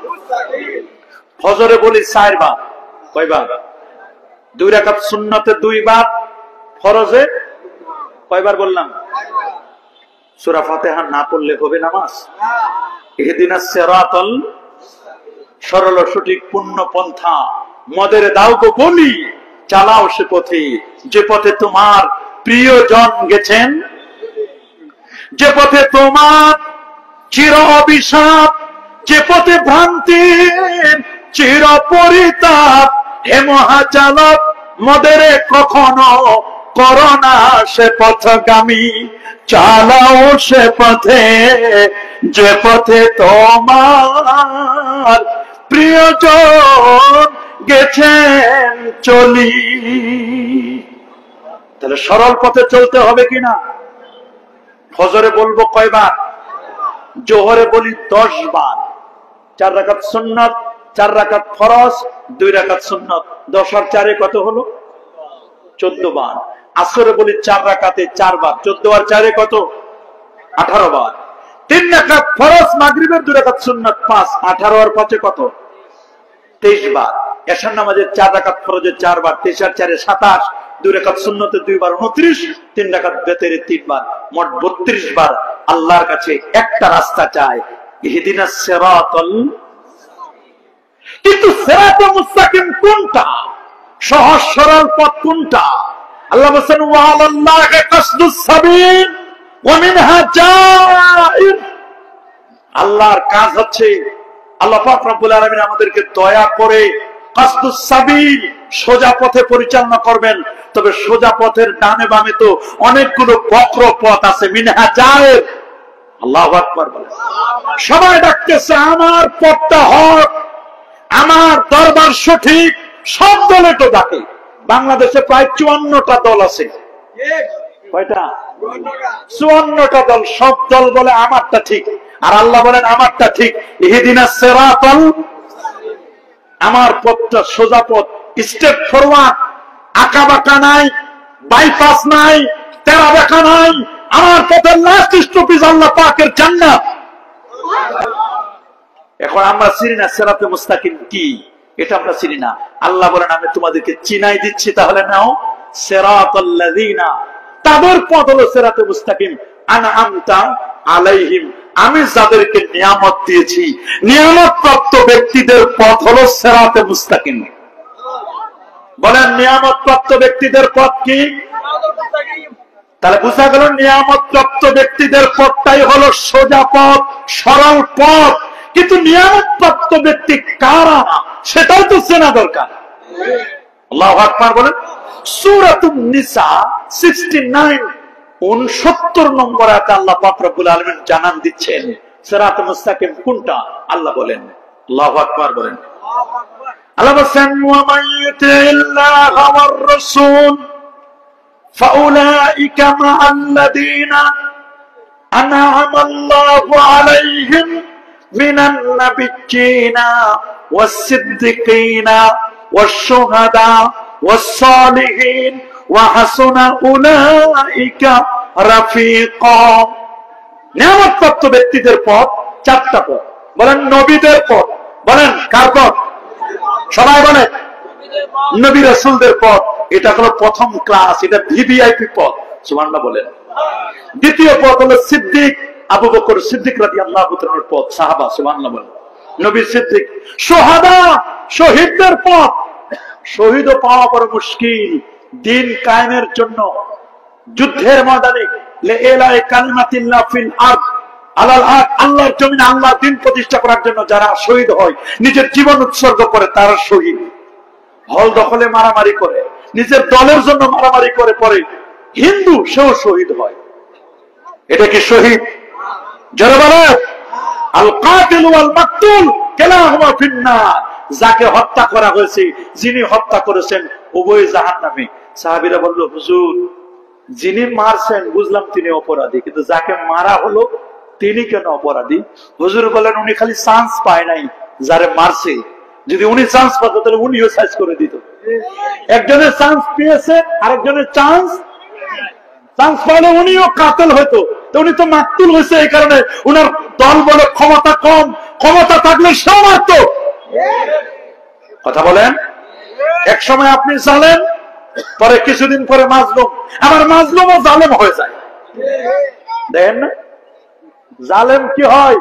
মুস্তাকিম। ফজরে বলি 4 বার। কয়বার? 2 রাকাত সুন্নতে 2 বার, ফরজে কয়বার বললাম? সূরা ফাতিহা না পড়লে হবে নামাজ? ইহদিনাস সিরাতাল, সরল সঠিক পূর্ণ পন্থা মদের দাও গো বলি, চালাও সে পথে যে পথে তোমার প্রিয়জন গেছেন, যে পথে তোমার চির অভিশাপ, যে পথে ভ্রান্তির চির পরিতাপ। হে মহাচালক মদের কখনো করোনা সে পথগামী, চালাও সে পথে যে পথে তোমার প্রিয়জন গেছেন চলি। তাহলে সরল পথে চলতে হবে কিনা? ফজরে বলবো কয়বার? জোহরে বলি 10 বার। 4 রাকাত সুন্নাত, 4 রাকাত ফরজ, 2 রাকাত সুন্নাত। 10 আর 4 কত হলো? 14 বার। আসরে বলি 4 রাকাতে 4 বার, 14 আর 4 কত? 18 বার। 3 রাকাত ফরজ, মাগরিবের 2 রাকাত সুন্নাত 5, 18 আর 5 কত? 23 বার। এশার নামাজের 4 রাকাত ফরজে 4 বার, 23 আর 4 27, 2 রাকাত সুন্নতে 2 বার 29, 3 রাকাত বেতেরে 3 বার, মোট 32 বার আল্লাহর কাছে একটা রাস্তা চায়, ইহদিনাস সিরাতাল। কিন্তু সিরাতে মুস্তাকিম কোনটা? সহজ সরল পথ কোনটা? আল্লাহ বলেন ওয়া আলাল্লাহি কাসদুস সাবিল ওয়া মিনহা জাইর। আল্লাহর কাজ হচ্ছে, আল্লাহ পাক রব্বুল আলামিন আমাদেরকে দয়া করে কাসদুস সাবিল, সোজা পথে পরিচালনা করবেন। তবে সোজা পথের ডানে বামে তো অনেকগুলো বক্র পথ আছে, মিনহা জাইর। আল্লাহু আকবার বলেন। সবাই ডাকতেছে আমার পথটা হক, আমার দরবার সঠিক। সব দলে তো ডাকে। বাংলাদেশে প্রায় 54টা দল আছে। কয়টা? 54টা দল। সব দল বলে আমারটা ঠিক, আর আল্লাহ বলেন আমারটা ঠিক। ইহদিনাস সিরাতাল, আমার পথটা সোজা পথ, স্টেপ ফরওয়ার্ড, আঁকা বাঁকা নাই, বাইপাস নাই, তেরা বেঁকা নাই। আমার পথের লাস্ট স্টপেজ আল্লাহ পাকের জান্নাত। এখন আমরা চিনি না সিরাতে মুস্তাকিম কি, এটা আমরা চিনি না। আল্লাহ বলেন আমি তোমাদেরকে চিনাই দিচ্ছি, তাহলে নাও। সিরাতাল্লাযিনা, তাদের পথ হলো সিরাতে মুস্তাকিম। আনআমতা আলাইহিম, আমি যাদেরকে নিয়ামত দিয়েছি, নিয়ামত প্রাপ্ত ব্যক্তিদের পথ হলো সিরাতে মুস্তাকিম। বলেন নিয়ামত প্রাপ্ত ব্যক্তিদের পথ কি? তাহলে বুঝা গেল নিয়ামত প্রাপ্ত ব্যক্তিদের পথটাই হলো সোজা পথ, সরল পথ। কিন্তু নিয়ামত প্রাপ্ত ব্যক্তি কারা সেটাও তো চেনা দরকার। আল্লাহু আকবার বলেন। সূরাতুন নিসা 69, 69 নম্বর আয়াতে আল্লাহ পাক রব্বুল আলামিন জানান দিচ্ছেন সিরাতে মুস্তাকিম কোনটা। আল্লাহ বলেন, আল্লাহু আকবার বলেন। আল্লাহ বলেন ওয়া মান ইউতিল্লাহা ওয়ার রাসূল ফাউলাইকা মা'আল্লাযীনা আন'আমা আল্লাহু আলাইহিম মিনান নাবিয়্যিনা ওয়াস-সিদ্দিকিনা ওয়াশ-শুহাদা ওয়াস-সালিহিন ওয়া হাসুনা উলাইকা রাফিকা। নিয়ামতপ্রাপ্ত ব্যক্তিদের পথ 4টা পথ। বলেন নবীদের পথ। বলেন কার পথ? সবাই বলে নবী রাসূলদের পথ। এটা হলো প্রথম ক্লাস, এটা ভিভিআইপি পথ। সুবহানাল্লাহ বলেন। দ্বিতীয় পদ হলো সিদ্দিক, আবু বকর সিদ্দিক রাদিয়াল্লাহু তাআলার পদ, সাহাবা, সুবহানাল্লাহ বলেন। নবী সিদ্দিক, সোহাদা, শহীদদের পদ। শহীদও পাওয়া বড় মুশকিল। দিন কায়েমের জন্য যুদ্ধের ময়দানে লিইলাই কালিমাতিল্লাহ ফিল আরদ আলাল হক, আল্লাহর জমিনে আল্লাহর দ্বীন প্রতিষ্ঠা করার জন্য যারা শহীদ হয়, নিজের জীবন উৎসর্গ করে, তারা শহীদ। হল দখলে মারামারি করে, নিজের দলের জন্য মারামারি করে, পরে হিন্দু সেও শহীদ হয়। এটা কি শহীদ? যারা বলে আল কাতিল ওয়াল মাকতুল কিলাহুমা ফিন্নার, যাকে হত্যা করা হয়েছে, যিনি হত্যা করেছেন, উভয় জাহান্নামে। সাহাবীরা বলল, হুজুর, যিনি মারছেন বুঝলাম তিনি অপরাধী, কিন্তু যাকে মারা হলো তিনি কেন অপরাধী? হুজুর বলেন, উনি খালি চান্স পায় নাই, যারে মারছে যদি উনি চান্স পাত তাহলে উনিও সাইজ করে দিত। একজনের চান্স পেয়েছে, আরেকজনের চান্স পাইলে উনিও কাতেল হইতো, উনি তো মাকতুল হয়েছে। এই কারণে উনার দল বলে ক্ষমতা কম, ক্ষমতা থাকলে সব মারত। কথা বলেন। এক সময় আপনি জালেম, পরে কিছুদিন পরে মাজলুম, আবার মাজলুমও জালেম হয়ে যায়। দেখেন না, জালেম কি হয়?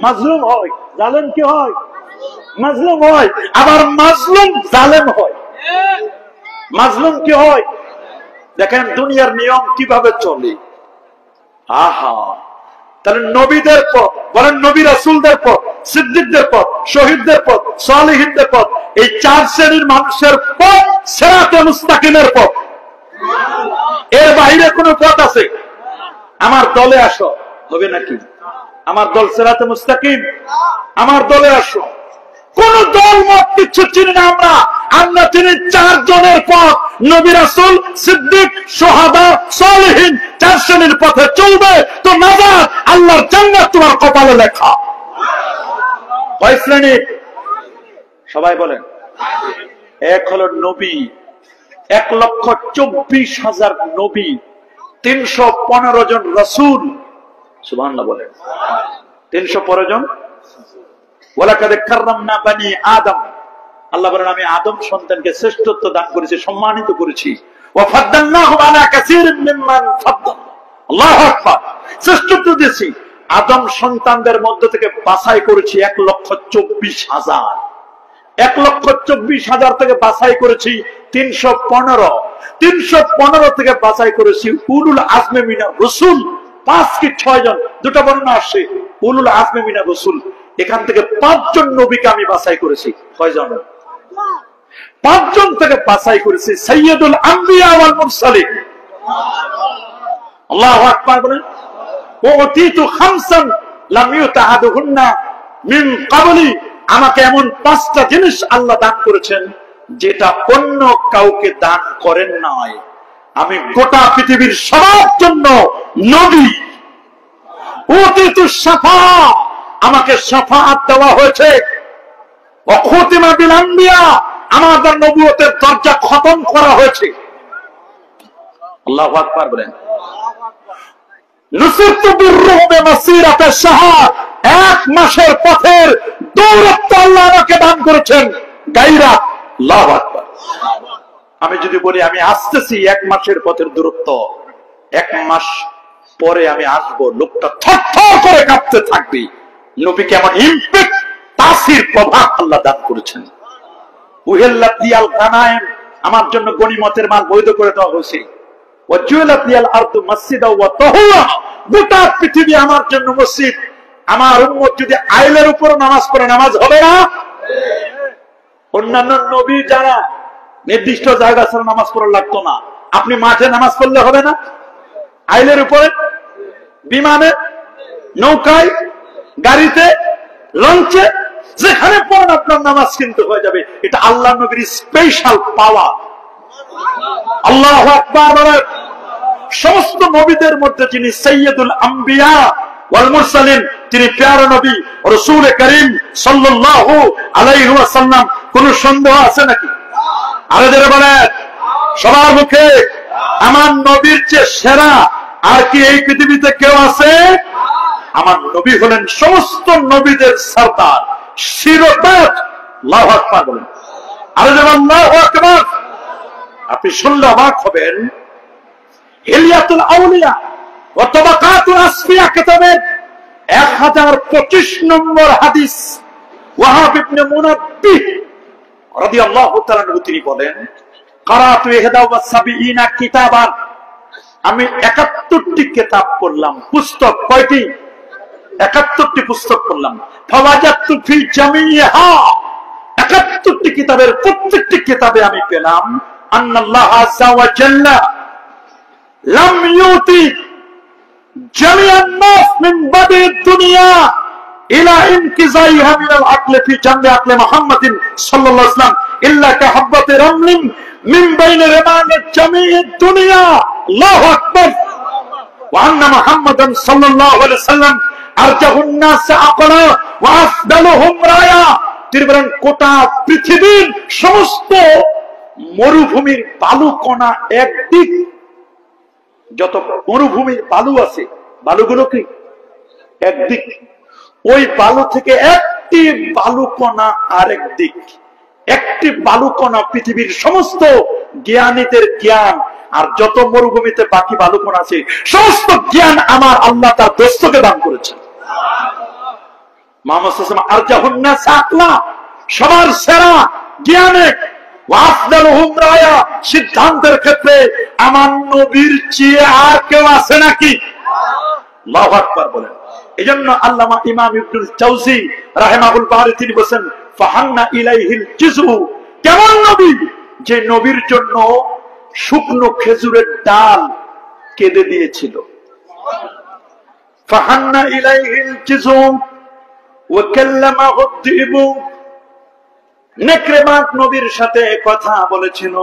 মাজলুম হয়। জালেম কি হয়? মাজলুম হয়। আবার মাজলুম জালেম হয়। মাজলুম কি হয়? দেখেন দুনিয়ার নিয়ম কিভাবে চলে। আহা, তাহলে নবীদের পথ বলেন, নবী রাসূলদের পথ, সিদ্দিকদের পথ, শহীদদের পথ, সালেহীনদের পথ, এই চার শ্রেণীর মানুষের পথ সিরাতে মুস্তাকিমের পথ। এর বাইরে কোন পথ আছে? আমার দলে আসো, হবে নাকি? আমার দল সিরাতে মুস্তাকিম, আমার দলে আসো। কোন দল মত কিছু চিনি না আমরা। আমরা চিনি চারজনের পথ, নবী রাসূল, সিদ্দিক, শুহাদা, সালেহীন। চার শ্রেণীর পথে চলবে তো নাজাত, আল্লাহর জান্নাত তোমার কপালে লেখা। কয় শ্রেণী? সবাই বলেন। এক হলো নবী, 1,24,000 নবী, 315 জন রাসূল। সুবহানাল্লাহ বলেন। 315 জন। ওয়ালাকাদ কাররামনা বানি আদম, আল্লাহ বলেন আমি আদম সন্তানকে শ্রেষ্ঠত্ব দান করেছি, সম্মানিত করেছি। ওয়া ফাদ্দালনাহুম আলা কাসীরিন মিম্মান ফাদ্দাল, আল্লাহু আকবার। শ্রেষ্ঠত্ব দিয়েছি, আদম সন্তানদের মধ্য থেকে বাছাই করেছি 1,24,000। 1,24,000 থেকে বাছাই করেছি 315 থেকে বাছাই করেছি উলুল আজমে মিনার রাসূল। 5 কি 6 জন, দুটো বর্ণনা আসছে। উলুল আজমে মিনার রাসূল, এখান থেকে 5 জন নবীকে আমি বাছাই করেছি। কয়জন? 5 জন থেকে বাছাই করেছি। সাইয়্যিদুল আম্বিয়া ওয়াল মুরসালিন। আল্লাহু আকবার বলেন। ওয়াতিতু খামসান লাম ইউতাহাদুহুন্না মিন ক্বাবলি, আমাকে এমন 5টা জিনিস আল্লাহ দান করেছেন যেটা অন্য কাউকে দান করেন নাই। আমি গোটা পৃথিবীর সবার জন্য নবী। ওয়াতিতু শাফা, আমাকে শাফাআত দেওয়া হয়েছে। ওয়াখুতিমা বিল আম্বিয়া, আমাদের নবুয়তের দরজা খতম করা হয়েছে। আল্লাহু আকবার বলেন। নুসিরতু বিররুবি মাসিরাতা শাহর, 1 মাসের পথের দৌরত্ব আল্লাহ আমাকে দান করেছেন। গায়রাত, আল্লাহু আকবার। আমি যদি বলি আমি আসতেছি 1 মাসের পথের দূরত্ব, 1 মাস পরে আমি আসবো, লোকটা থরথর করে কাঁপতে থাকবে। নবীকে এমন ইমপ্যাক্ট, তাসির, প্রভাব আল্লাহ দান করেছেন। উহিল্লাত লিয়াল গানায়েম, আমার জন্য গনিমতের মাল বৈধ করে দেওয়া হয়েছে। ওয়াজুলাত লিয়াল আরদু মাসজিদা ওয়া তাহুরা, গোটা পৃথিবী আমার জন্য মসজিদ। আমার উম্মত যদি আইলের উপর নামাজ পড়ে, নামাজ হবে না? অন্যান্য নবী যারা নির্দিষ্ট জায়গা ছাড়া নামাজ পড়া লাগতো না, আপনি মাঠে নামাজ পড়লে হবে না? আইলের উপরে, বিমানে, নৌকায়, গাড়িতে, লঞ্চে, যেখানে পড়েন আপনার নামাজ কিন্তু হয়ে যাবে। এটা আল্লাহ নবীর স্পেশাল পাওয়ার। আল্লাহু আকবার। সমস্ত নবীদের মধ্যে যিনি সাইয়্যিদুল আম্বিয়া ওয়াল মুরসালিন, তিনি প্যারা নবী রাসূল করিম সাল্লাল্লাহু আলাইহি ওয়াসাল্লাম। কোন সন্দেহ আছে নাকি? আরো যারা বলেন সবার মুখে, আমার নবীর চেয়ে সেরা আর কি এই পৃথিবীতে কেউ আছে? আমার নবী হলেন সমস্ত নবীদের সরদার, শিরোতাজ। আল্লাহু আকবার বলেন। আরো যেমন আল্লাহু আকবার। আপনি শুনলে অবাক হবেন, হিলিয়াতুল আউলিয়া, ও তাবাকাতুল আসফিয়া কিতাবের 1025 নম্বর হাদিস ওয়াহাব ইবনে মুনাব্বিহ রাদিয়াল্লাহু তাআলা তিনি বলেন, কারাতু 71 কিতাবান, আমি 71টি কিতাব পড়লাম। পুস্তক কয়টি? 71টি পুস্তক পড়লাম। ফাওয়াজাতু ফি জামিহা, 71টি কিতাবের প্রত্যেকটি কিতাবে আমি পেলাম আন্নাল্লাহ আযজা ওয়া জাল্লা লাম ইউতি জামিআন নাস মিন বাদি দুনিয়া ইলা ইনকিজাইহা মিনাল আকলি ফি জাম'i আকলি মুহাম্মাদিন সাল্লাল্লাহু আলাইহি ওয়াসাল্লাম ইল্লা কাহাব্বাতি রামলিন মিন বাইনি রিমানি জামি'i দুনিয়া। আল্লাহু আকবার। ওয়া আন্না মুহাম্মাদান সাল্লাল্লাহু আলাইহি ওয়াসাল্লাম আরজাহুন নাস আকলা ওয়া আফদালুহুম রায়া। তিনি বলেন গোটা পৃথিবীর সমস্ত মরুভূমির বালুকণা একদিক, যত মরুভূমির বালু আছে বালুগুলো কি একদিক, ওই বালু থেকে একটি বালুকণা আরেক দিক, একটি বালুকণা পৃথিবীর সমস্ত জ্ঞানীদের জ্ঞান, আর যত মরুভূমিতে বাকি বালুকণা আছে সমস্ত জ্ঞান আমার আল্লাহ তার দোস্তকে দান করেছেন। মুহাম্মদ সাল্লাল্লাহু আলাইহি ওয়াসাল্লাম আরজাহুন নাস আকলা, সবার সেরা জ্ঞানে, ওয়া আফদালুহুম রায়া, সিদ্ধান্তের ক্ষেত্রে আমার নবীর চেয়ে আর কেউ আছে নাকি? আল্লাহু আকবার বলেন। এজন্য আল্লামা ইমাম ইবনুল জাওজি রাহিমাহুল বারি তিনি বলেন, ফাহান্না ইলাইহিল জিজু, কেমন নবী যে নবীর জন্য শুকনো খেজুরের ডাল কেটে দিয়েছিল। ফাহান্না ইলাইহিল জিজু ওয়া কাল্লামাহু দিবু, নেকড়ে বাঘ নবীর সাথে কথা বলেছিল।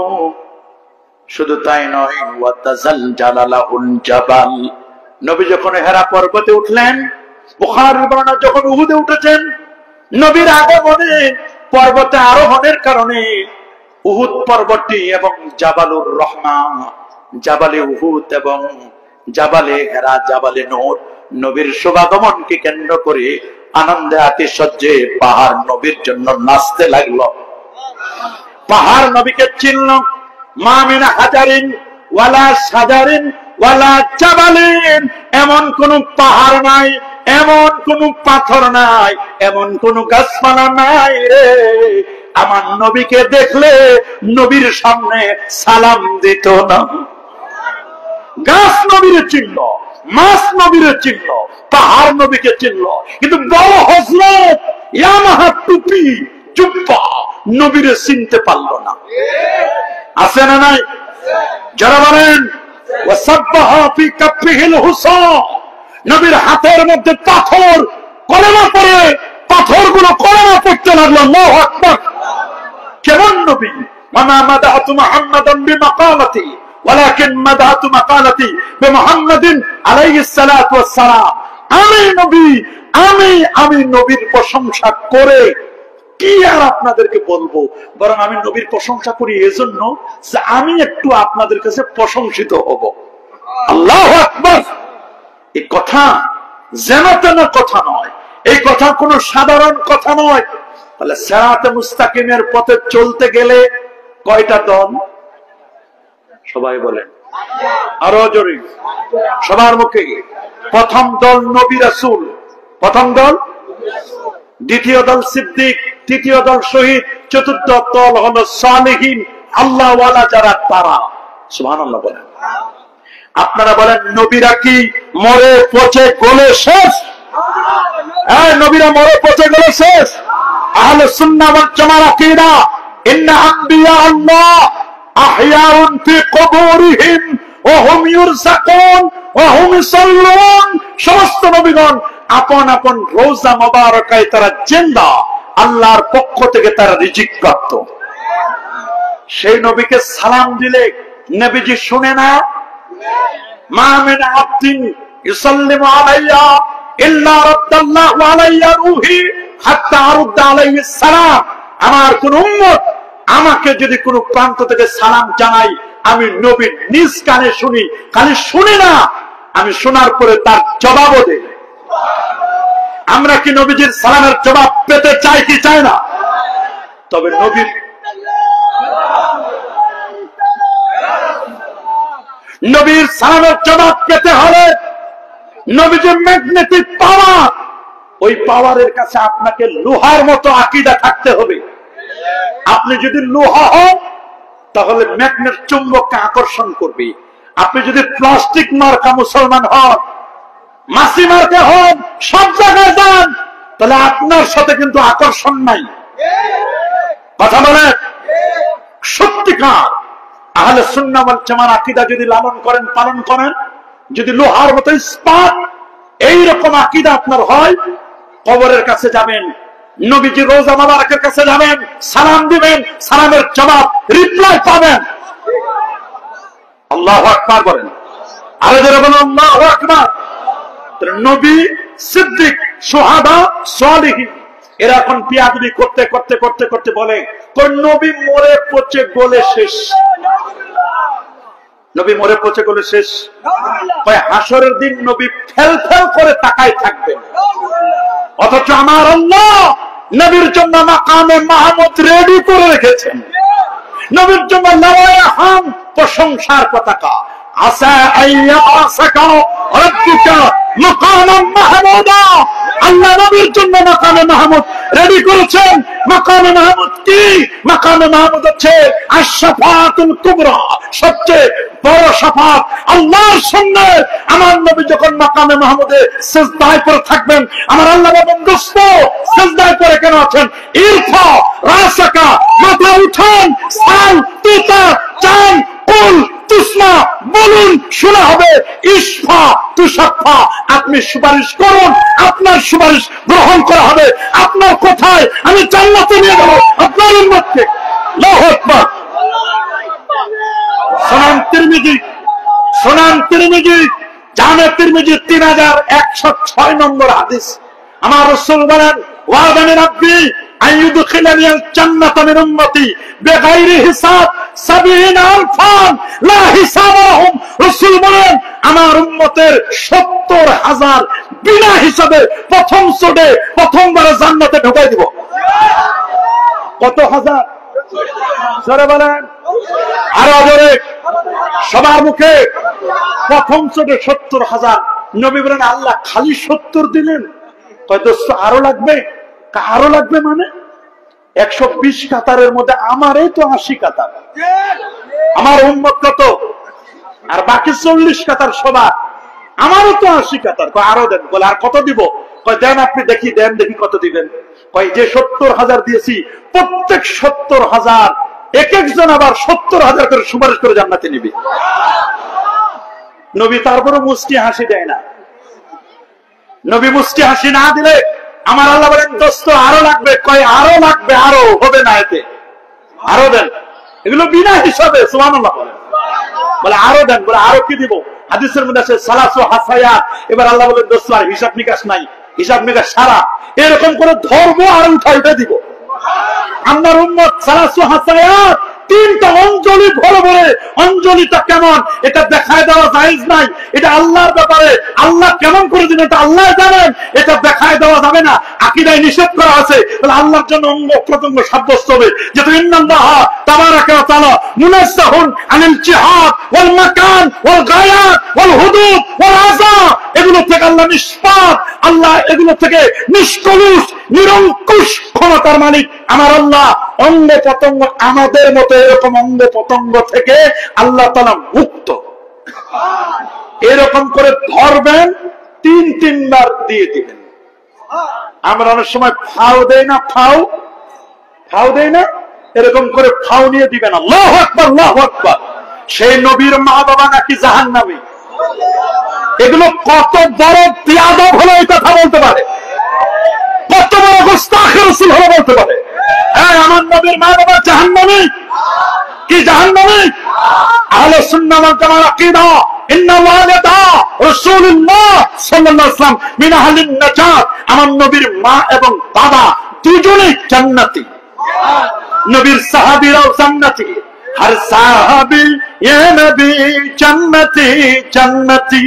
শুধু তাই নয়, ওয়া তাজালজালাহুল জাবাল, নবী যখন হেরা পর্বতে উঠলেন, বুখারীর বর্ণনা যখন উহুদে উঠেছেন, নবীর আগমনে পর্বতে আরোহণের কারণে উহুদ পর্বতটি এবং জাবালুর রহমা, জাবালে উহুদ এবং জাবালে হেরা, জাবালে নূর, নবীর শুভাগমনকে কেন্দ্র করে আনন্দে আতিশয্যে পাহাড় নবীর জন্য নাচতে লাগলো। পাহাড় নবীকে চিনল। মা মিন হাজারিন ওয়ালা সাজারিন ওয়ালা জাবালিন, এমন কোন পাহাড় নাই, এমন কোন পাথর নাই, এমন কোন গাছপালা নাই রে আমার নবীকে দেখলে নবীর সামনে সালাম দিত না। গাছ নবীরে চিনল, মাছ নবীরে চিনল, পাহাড় নবীকে চিনল, কিন্তু বড় হযরত ইয়ামাহা টুপি জুব্বা নবীরে চিনতে পারল না। আছে না নাই? যারা বলেন ওয়াসাব্বাহা ফি কাফিহিল হুসা, নবীর হাতের মধ্যে পাথর কলেমা পড়ে, পাথরগুলো কলেমা পড়তে লাগলো। আল্লাহু আকবার। কেমন নবী! ওয়ামা মাদাহাতু মুহাম্মাদান বিমাকালাতি ওয়ালাকিন মাদাহাতু মাকালাতি বিমুহাম্মাদিন আলাইহিস সালাতু ওয়াস সালাম। আমি নবী, আমি নবীর প্রশংসা করে কি আর আপনাদেরকে বলবো, বরং আমি নবীর প্রশংসা করি এজন্য যে আমি একটু আপনাদের কাছে প্রশংসিত হব। আল্লাহু আকবার। এই কথা যেন তেন কথা নয়, এই কথা কোনো সাধারণ কথা নয়। তাহলে সিরাতে মুস্তাকিমের পথে চলতে গেলে কয়টা দল? সবাই বলেন, আরো জোরে, সবার মুখে। প্রথম দল নবী রাসূল, প্রথম দল, দ্বিতীয় দল সিদ্দিক, তৃতীয় দল শহীদ, চতুর্থ দল হলো সালেহীন, আল্লাহ ওয়ালা যারা, তারা। সুবহানাল্লাহ বলেন। আপনারা বলেন নবীরা কি মরে পচে গলে শেষ? হ্যাঁ, নবীরা মরে পচে গলে শেষ। আহলে সুন্নাহ ওয়াল জামাআর আকীদা, ইন্না আম্বিয়া আল্লাহ আহইয়াউন ফি কুবুরিহিম ওয়া হুম ইউরযাকুন ওয়া হুম ইউসাল্লুন। সমস্ত নবীগণ আপন আপন রওজা মুবারাকায় তারা জিন্দা, আল্লাহর পক্ষ থেকে তারা রিজিক প্রাপ্ত। সেই নবীকে সালাম দিলে নবীজি শুনে না? মা মিন আবদিন ইউসাল্লিমু আলাইয়া ইল্লা রাদ্দাল্লাহু আলাইয়া রূহি হাত্তা আরুদ্দা আলাইহিস সালাম। আমার কোন উম্মত আমাকে যদি কোন প্রান্ত থেকে সালাম জানাই, আমি নবীর নিজ কানে শুনি, খালি শুনি না, আমি শোনার পরে তার জবাবও দেই। আমরা কি নবীজির সালামের জবাব পেতে চাই কি চাই না? তবে নবীর সালামের জবাব পেতে হলে নবীজির ম্যাগনেটিক পাওয়ার, ওই পাওয়ারের কাছে আপনাকে লোহার মতো আকীদা থাকতে হবে। আপনি যদি লোহা হন তাহলে ম্যাগনেট চুম্বককে আকর্ষণ করবে। আপনি যদি প্লাস্টিক মার্কা মুসলমান হন, মাসি মার্কা হন, সব জায়গায় যান, তাহলে আপনার সাথে কিন্তু আকর্ষণ নাই। কথা বলেন, সত্যিকার আহলে সুন্নাহ ওয়াল জামার আকীদা যদি লালন করেন, পালন করেন, যদি লোহার মতো ইস্পাত এইরকম আকীদা আপনার হয়, কবরের কাছে যাবেন, নবীজি রওজা মোবারকের কাছে যাবেন, সালাম দিবেন, সালামের জবাব রিপ্লাই পাবেন। আল্লাহু আকবার বলেন, আরে যারা বলেন আল্লাহু আকবার। নবী, সিদ্দিক, সুহাদা, সালিহিন এরা এখন পিয়াদবি করতে করতে করতে করতে বলে, কোন নবী মরে পচে গলে শেষ, নবী মরে পচে গলে শেষ। হাসরের দিন নবী ফেল ফেল করে তাকায় থাকবেন, অথচ আমার আল্লাহ নবীর জন্য মাকামে মাহমুদ রেডি করে রেখেছেন। নবীর জন্য লাওয়ায়ে হাম প্রশংসার পতাকা, আসা আইয়া আসাকা রাব্বুকা মাকামান মাহমুদা। আল্লাহ নবীর জন্য মাকামে মাহমুদ রেডি করেছেন। মাকামে মাহমুদ কি? মাকামে মাহমুদ হচ্ছে আশ-শাফাআতুল কুবরা, সবচেয়ে বড় শাফাত। আল্লাহর সামনে আমার নবী যখন মাকামে মাহমুদে সিজদায় পড়ে থাকবেন, আমার আল্লাহ বলেন, দোস্ত সিজদায় পড়ে কেন আছেন? ইরফা রাসাকা, মাথা উঠান, সাল তুতা চান কুল তুসমা, বলুন শোনা হবে, ইশফা তুশাফা, আপনি সুপারিশ করুন, আপনার সুপারিশ গ্রহণ করা হবে। আপনার কথায় আমি জান্নাতে নিয়ে যাব আপনার উম্মতকে। আল্লাহু আকবার। সুনান তিরমিজি, সুনান তিরমিজি, জামে তিরমিজি 3106 নম্বর হাদিস। আমার রাসূল বলেন, ওয়াদানি রাব্বি আইয়ুদখিলানি আল জান্নাতা মিন উম্মতি বিগাইরি হিসাব ৭০,০০০ লা হিসাব লাহুম। রাসূল বলেন, আমার উম্মতের ৭০,০০০ বিনা হিসাবে প্রথম চোটে প্রথমবার জান্নাতে ঢুকাই দিব। কত হাজার? জোরে বলেন, আরো জোরে, সবার মুখে। প্রথম চোটে ৭০,০০০। নবী বলেন, আল্লাহ খালি ৭০ দিলেন? কয় দোস্ত আরো লাগবে? আরো লাগবে মানে 120 কাতারের মধ্যে আমারই তো 80 কাতার, আমার উম্মত কত? আর বাকি 40 কাতার সবার, আমারও তো 80 কাতার। কয় আরো দেন। বলে আর কত দিব? কয় দেন, আপনি দেখি, দেন দেখি কত দিবেন। কয় যে ৭০,০০০ দিয়েছি, প্রত্যেক ৭০,০০০ এক একজন আবার ৭০,০০০ করে সুপারিশ করে জান্নাতে নিবে। নবী তারপরে মুস্কি হাসি দেয় না। নবী মুস্কি হাসি না দিলে আমার আল্লাহ বলেন, দোস্ত আরো লাগবে? কয় আরো লাগবে, আরো হবে না, এতে আরো দেন। এগুলো বিনা হিসাবে। সুবহানাল্লাহ বলেন। বলে আরো দেন। বলে আরো কি দিব? হাদিসের মধ্যে আছে সালাসু হাসায়াত। এবার আল্লাহ বলেন, দোস্ত আর হিসাব নিকাশ নাই, হিসাব নিকাশ সারা, এরকম করে ধর্ম আর উঠে দিব। আমার উম্মত সালাসু হাসায়াত, 3টা অঞ্জলি ভরে ভরে। অঞ্জলিটা কেমন এটা দেখায় দেওয়া জায়েজ নাই, এটা আল্লাহর ব্যাপারে। আল্লাহ কেমন করে দিন এটা আল্লাহ জানেন, এটা দেখায় দেওয়া যাবে না। আকীদায় নিষেধ করা আছে। তাহলে আল্লাহর জন্য অঙ্গ প্রত্যঙ্গ সাব্যস্ত হবে, যেহেতু ইন্নাল্লাহ তাবারাকা ওয়া তাআলা মুনাজ্জাহুন আনিল জিহাদ ওয়াল মাকান ওয়াল গায়াত ওয়াল হুদুদ ওয়াল আযা। এগুলো থেকে আল্লাহ নিষ্পাপ, আল্লাহ এগুলো থেকে নিষ্কলুষ, নিরঙ্কুশ ক্ষমতার মালিক। আমার আল্লাহ অঙ্গ পতঙ্গ আমাদের মতো এরকম অঙ্গ পতঙ্গ থেকে আল্লাহ তাআলা মুক্ত। এরকম করে ধরবেন, 3 বার দিয়ে দিবেন। আমরা অনেক সময় ফাও দেই না, ফাও দেই না, এরকম করে ফাও নিয়ে দিবেন। আল্লাহু আকবার, আল্লাহু আকবার। সেই নবীর মা বাবা নাকি জাহান্নামী? এগুলো কত বড় বিয়াদব হলো এই কথা বলতে পারে, কত বড় গোস্তাখে রাসূল হলো বলতে পারে। হ্যাঁ, আমার নবীর মা বাবা জাহান্নামী? কি জাহান্নামী? আহলে সুন্নাহ ওয়াল জামাত আকীদা, ইন্না ওয়ালিদা রাসূলুল্লাহ সাল্লাল্লাহু আলাইহি ওয়াসাল্লাম মিন আহলিন নাজাত। আমার নবীর মা এবং বাবা দুজনেই জান্নাতি। নবীর সাহাবীরাও জান্নাতি। हर साहबी ये नबी जन्नती जन्नती।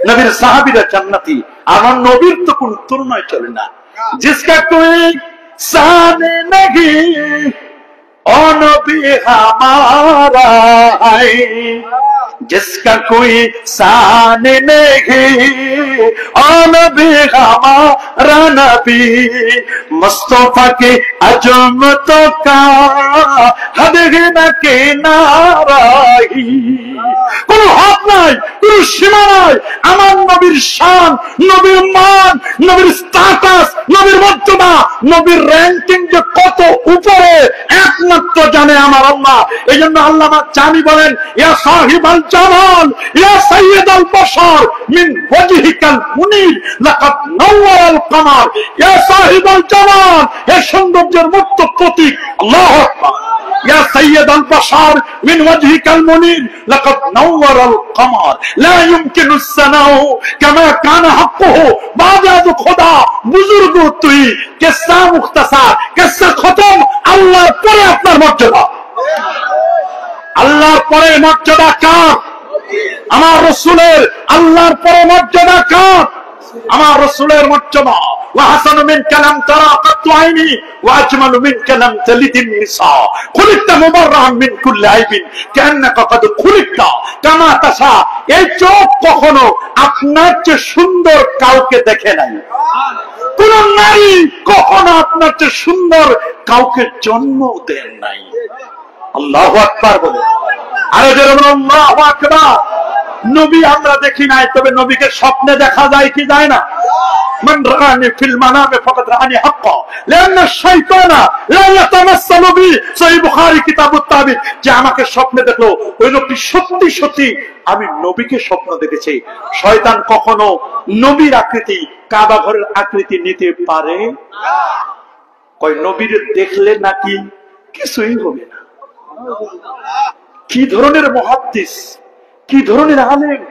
नबीर साहबीरा जन्नती। আমার নবীর তো কোন তুলনায় চলে না। जिसका कोई साने नहीं ओ नबी हमारा है, जिसका कोई शान नहीं और नबी हमारा नबी मुस्तफा की अजमतों का हद न किनारा ही কোন হদ নাই, কোন সীমা নাই। আমার নবীর শান, নবীর মান, নবীর স্ট্যাটাস, নবীর মর্যাদা, নবীর র্যাঙ্কিং যে কত উপরে একমাত্র জানে আমার আল্লাহ। এই জন্য আল্লামা জামি বলেন, ইয়া সাহিবাল জামাল ইয়া সাইয়্যিদাল বশর মিন ওয়াজহিকাল মুনির লাকাদ নাওয়ারাল কামার। ইয়া সাহিবাল জামাল, হে সৌন্দর্যের মুক্ত প্রতীক, আল্লাহু আকবার। ইয়া সাইয়্যিদাল বশর মিন ওয়াজহিকাল মুনির লাকাদ নাওয়ারাল কামার লা ইউমকিনুস সানাউ কামা কানা হাক্কুহু বাদাদ খোদা। বুজুর্গ তুই, কিসসা মুখতাসার, কিসসা খতম। আল্লাহর পরে আপনার মর্যাদা, আল্লাহর পরে মর্যাদা কার? আমার রাসূলের। আল্লাহর পরে মর্যাদা কার? আমার রাসূলের মর্যাদা। ওয়া হাসানু মিন কালাম তারা কাতু আইনি ওয়া আজমালু মিন কালাম তালিদিন নিসা খুলিকতা মুবাররাহান মিন কুল্লি আইবিন কান্নাকা কাদ খুলিকতা কামা তাশা। এই চোখ কখনো আপনার চেয়ে সুন্দর কাউকে দেখে নাই। কোন নারী কখনো আপনার চেয়ে সুন্দর কাউকে জন্ম দেন নাই। আল্লাহু আকবার বলে। আরে যেরকম আল্লাহু আকবার। নবী আমরা দেখি নাই, তবে নবীকে স্বপ্নে দেখা যায় কি যায় না? মান রাআনি ফিল মানামে ফাকাদ রাআনি হাক্কা লিআন্না শাইতানা লা ইয়াতামাসসালু বি। সহিহ বুখারী কিতাবুত তাবির। যে আমাকে স্বপ্নে দেখলো ওই লোকটি সত্যি সত্যি আমি নবীকে স্বপ্ন দেখেছি। শয়তান কখনো নবীর আকৃতি, কাবা ঘরের আকৃতি নিতে পারে না। কয় নবীর দেখলে নাকি কিছুই হবে না। কি ধরনের মুহাদ্দিস, কি ধরনের আলেম!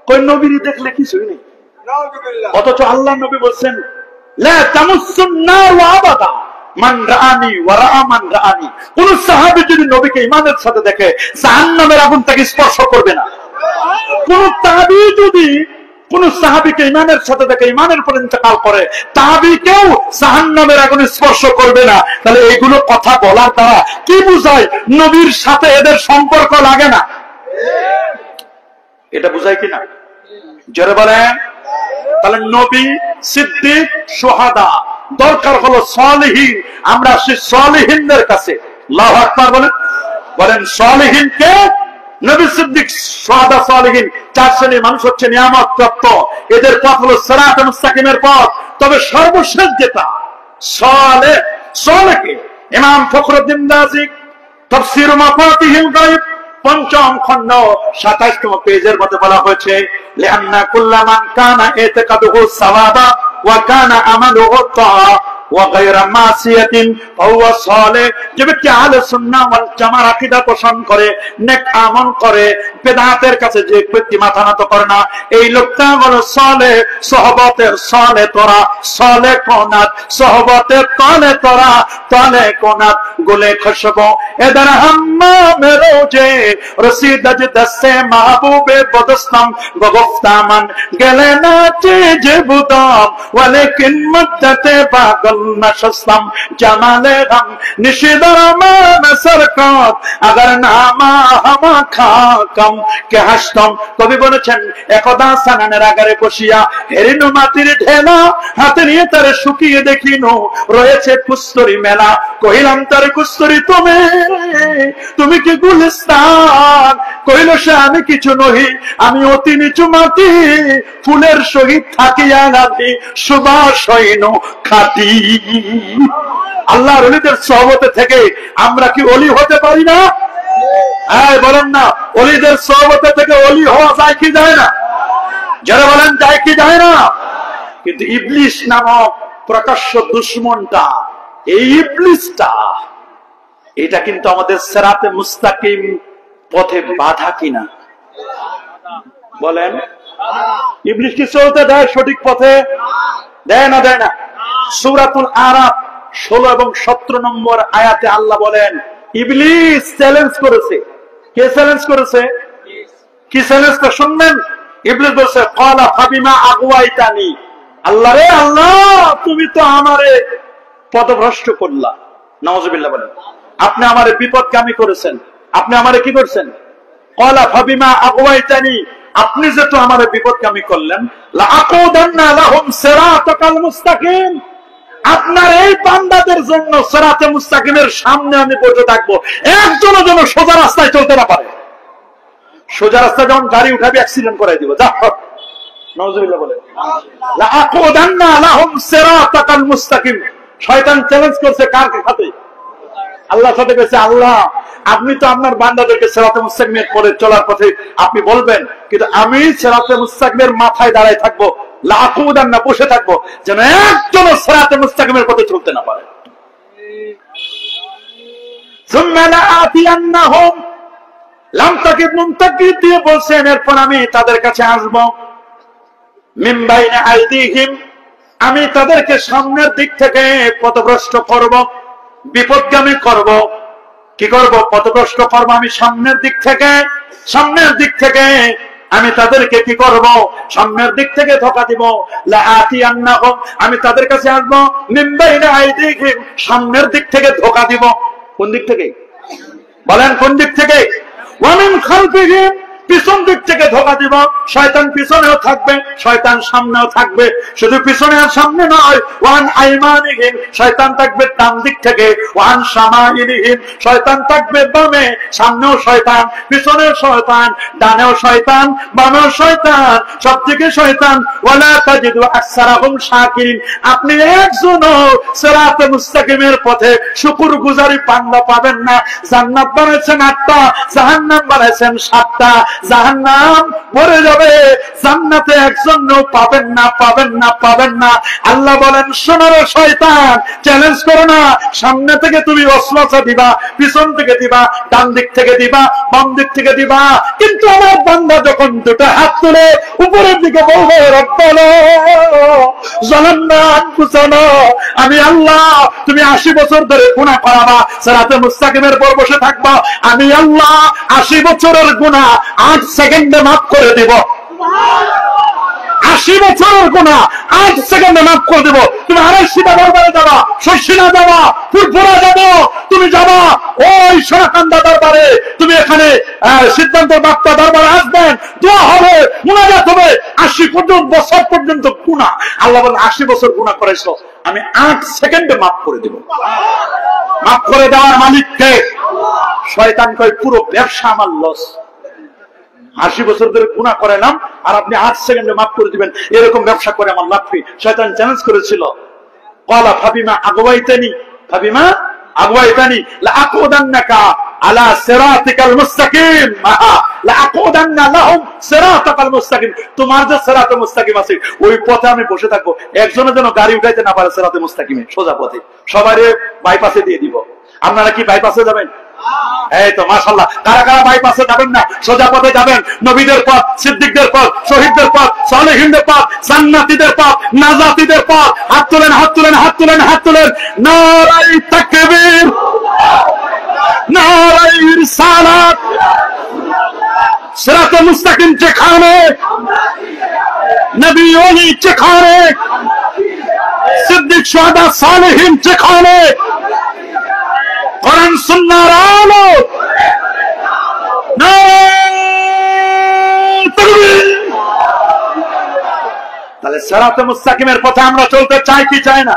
কই নবীর দেখলে কিছুই নেই। অথচ আল্লাহ নবী বলছেন, লা তামুসসুন নার আবাদা মান রাআনি ওয়া রাআ মান রাআনি। কোন সাহাবী যদি নবীকে ঈমানের সাথে দেখে, জাহান্নামের আগুন তাকে স্পর্শ করবে না। কোন তাবী যদি কোন সাহাবীকে ঈমানের সাথে দেখে, ঈমানের উপর ইন্তেকাল করে, তাবীকেও জাহান্নামের আগুন স্পর্শ করবে না। তাহলে এগুলো কথা বলার দ্বারা কি বুঝায়? নবীর সাথে এদের সম্পর্ক লাগে না। এটা বুঝায় কিনা? জোরে বলেন। তাহলে নবী, সিদ্দিক, শুহাদা, দরকার হলো সালেহীন। আমরা আসি সালেহীনদের কাছে। আল্লাহু আকবার বলেন। বলেন সালেহীন কে? নবী, সিদ্দিক, শুহাদা, সালেহীন। চার শ্রেণীর মানুষ হচ্ছে নিয়ামত প্রাপ্ত। এদের পথ হলো সিরাতুল মুস্তাকিমের পথ। তবে সর্বশেষ যেটা সালেহ, সালেহকে ইমাম ফখরুদ্দীন রাজি তাফসীর মাফাতিহুল গায়ব পঞ্চম খণ্ড 27তম পেজের মধ্যে বলা হয়েছে, লিআন্না কুল্লা মান কানা ইতিকাদুহু সাওয়াবা ওয়া কানা আমালুহু তাআ ওয়া গায়রা মাসিয়াতিন ফাহুয়া সালেহ। যে ব্যক্তি আহলে সুন্নাহ ওয়াল জামাআর আকীদা পোষণ করে, নেক আমল করে, বিদআতের কাছে যে ব্যক্তি মাথা নত করে না, এই লোকটা হলো সালেহ। সুহবতের সালেহ তোরা, সালেহ কোনাত, সুহবতের তলে তোরা, তলে কোনাত গুলে খুশবু এদার হাম্মামে রোজে রসিদ আজ দস্তে মাহবুবে বদস্তম গগফতামান গেলে না যে বুদাম ওয়ালেকিন মুদ্দতে পাগল নশস্তম জামালে রং নিশিদর মান সরকাত আগার নামা হামা খাকম কে হাসতম। কবি বলেছেন, একদা সানানের আগারে বসিয়া হেরিনু মাটির ঢেলা হাতে নিয়ে তারে শুকিয়ে দেখিনো রয়েছে কুস্তরি মেলা। কহিলাম তারে কুস্তরি তুমি কি গুলিস্তান? কহিল সে আমি কিছু নহি, আমি অতি নিচু মাটি, ফুলের সহিত থাকিয়া নাতি সুবাস হইন খাটি। আল্লাহর ওলিদের সহবতে থেকে আমরা কি ওলি হতে পারি না? হ্যাঁ বলেন না, ওলিদের সহবতে থেকে ওলি হওয়া যায় কি যায় না? যারা বলেন যায় কি যায় না? কিন্তু ইবলিস নামক প্রকাশ্য দুশমনটা, এই ইবলিসটা, এটা কিন্তু আমাদের সিরাতে মুস্তাকিম পথে বাধা কিনা? বলেন। ইবলিস কি চলতে দেয় সঠিক পথে? দেয় না, দেয় না। সূরাতুল আরাফ 16 এবং 17 নম্বর আয়াতে আল্লাহ বলেন, ইবলিস চ্যালেঞ্জ করেছে। কে চ্যালেঞ্জ করেছে? কি চ্যালেঞ্জটা শুনবেন। ইবলিস বলছে, ক্বালা ফাবিমা আগওয়াইতানি। আল্লাহ রে আল্লাহ, তুমি তো আমারে পথভ্রষ্ট করলা। নাউজুবিল্লাহ বলেন। আপনি আমারে বিপদগামী করেছেন। আপনি আমারে কি করছেন? ক্বালা ফাবিমা আগওয়াইতানি, আপনি যেহেতু আমার বিপদগামী করলেন, লাআকুদান্না লাহুম সিরাতাকাল মুস্তাকিম, আপনার এই বান্দাদের জন্য সিরাতে মুস্তাকিমের সামনে আমি বসে থাকবো, একজনও যেন সোজা রাস্তায় চলতে না পারে। সোজা রাস্তায় যখন গাড়ি উঠাবি অ্যাক্সিডেন্ট করাই দিব। যা নাউজুবিল্লাহ বলে, লাআকুদান্না লাহুম সিরাতাকাল মুস্তাকিম। শয়তান চ্যালেঞ্জ করছে কার সাথে? আল্লাহর সাথে। বলেছে আল্লাহ আপনি তো আপনার বান্দাদেরকে সিরাতে মুস্তাকিমের পথে চলার পথে আপনি বলবেন, কিন্তু আমি সিরাতে মুস্তাকিমের মাথায় দাঁড়ায় থাকবো, লাআকুদান্না বসে থাকবো, যেন একজনও সিরাতে মুস্তাকিমের পথে চলতে না পারে। সুম্মা লাআতিয়ান্নাহুম, লাম তাকিদ মুনতাকিদ দিয়ে বলছেন, এরপর আমি তাদের কাছে আসবো, মিন বাইনা আইদিহিম, আমি তাদেরকে সামনের দিক থেকে পথভ্রষ্ট করব, বিপদগামী করব। কি করব? পথভ্রষ্ট করব আমি সামনের দিক থেকে। সামনের দিক থেকে আমি তাদেরকে কি করব? সামনের দিক থেকে ধোঁকা দিব। লাআতিয়ান্নাহুম, আমি তাদের কাছে আসবো, মিন বাইনা আইদিহিম, সামনের দিক থেকে ধোঁকা দিব। কোন দিক থেকে বলেন? কোন দিক থেকে? ওয়া মিন খালফিহিম, পিছন দিক থেকে ধোঁকা দিব। শয়তান পিছনেও থাকবে, শয়তান সামনেও থাকবে। শুধু পিছনে আর সামনে নয়, ওয়ান আইমানিহিম, শয়তান থাকবে ডান দিক থেকে, ওয়ান শামাইলিহিম, শয়তান থাকবে বামে। সামনেও শয়তান, পিছনেও শয়তান, ডানেও শয়তান, বামেও শয়তান, সব দিকে শয়তান। ওয়ালা তাজিদু আকসারাহুম শাকিরিন, আপনি একজনও সিরাতে মুস্তাকিমের পথে শুকরগুজারি বান্দা পাবেন না। জান্নাত বানাইছেন 8টা, জাহান্নাম বানাইছেন 7টা। জাহান্নাম ভরে যাবে, জান্নাতে একজন পাবেন না, পাবেন না, পাবেন না। আল্লাহ বলেন, শোনার শয়তান, চ্যালেঞ্জ করো না। সামনে থেকে তুমি ওয়াসওয়াসা দিবা, পিছন থেকে দিবা, ডান দিক থেকে দিবা, বাম দিক থেকে দিবা, কিন্তু আমার বান্দা যখন দুটো হাত তুলে উপরের দিকে বলবে, রব্বানা যালামনা আনফুসানা, আমি আল্লাহ, তুমি 80 বছর ধরে গুনাহ করাবা, সিরাতে মুস্তাকিমের পর বসে থাকবা, আমি আল্লাহ 80 বছরের গুনাহ 8 সেকেন্ডে মাফ করে দিব। 80 বছরের গুনাহ 8 সেকেন্ডে মাফ করে দেব। তুমি আড়াইশিটা দরবারে যাবা, শশিনা যাবা, ফুরফুরা যাবো, তুমি যাবা ওই সোনাকান্দা দরবারে, তুমি এখানে সিদ্ধান্ত বাক্তা দরবারে আসবেন, দোয়া হবে, মুনাজাত হবে। 80 বছর পর্যন্ত গুনাহ, আল্লাহ বলেন 80 বছর গুনাহ করেছো, আমি 8 সেকেন্ডে মাফ করে দেব। মাফ করে দেওয়ার মালিককে। শয়তান কয় পুরো ব্যবসা আমার লস, 80 বছর ধরে গুনাহ করালাম আর আপনি 8 সেকেন্ডে মাফ করে দিবেন, এরকম ব্যবসা করে আমার লাভ কি? শয়তান চ্যালেঞ্জ করেছিল। ক্বালা ফাবিমা আগওয়াইতানি, ফাবিমা আগওয়াইতানি লাআকুদান্নাকা আলা সিরাতিকাল মুস্তাকিম, লাআকুদান্না লাহুম সিরাতাকাল মুস্তাকিম, তোমার যে সিরাতে মুস্তাকিম আছে ওই পথে আমি বসে থাকবো, একজনও যেন গাড়ি উঠাইতে না পারে সিরাতে মুস্তাকিমে, সোজা পথে। সবারে বাইপাসে দিয়ে দিব। আপনারা কি বাইপাসে যাবেন? এই তো মাশাআল্লাহ। কারা কারা বাইপাসে যাবেন না, সোজা পথে যাবেন? নবীদের পথ, সিদ্দিকদের পথ, শহীদদের পথ, সালেহিনদের পথ, জান্নাতীদের পথ, নাজাতীদের পথ। হাত তুলেন, হাত তুলেন, হাত তুলেন, হাত তুলেন। নারায়ে তাকবীর, নারায়ে রিসালাত। সিরাতে মুস্তাকিম যেখানে, নবী ওলি যেখানে, সিদ্দিক শুহাদা সালেহিন যেখানে, কোরআন সুন্নাহর আলো, তাহলে সিরাতে মুস্তাকিমের পথে আমরা চলতে চাই কি চাই না?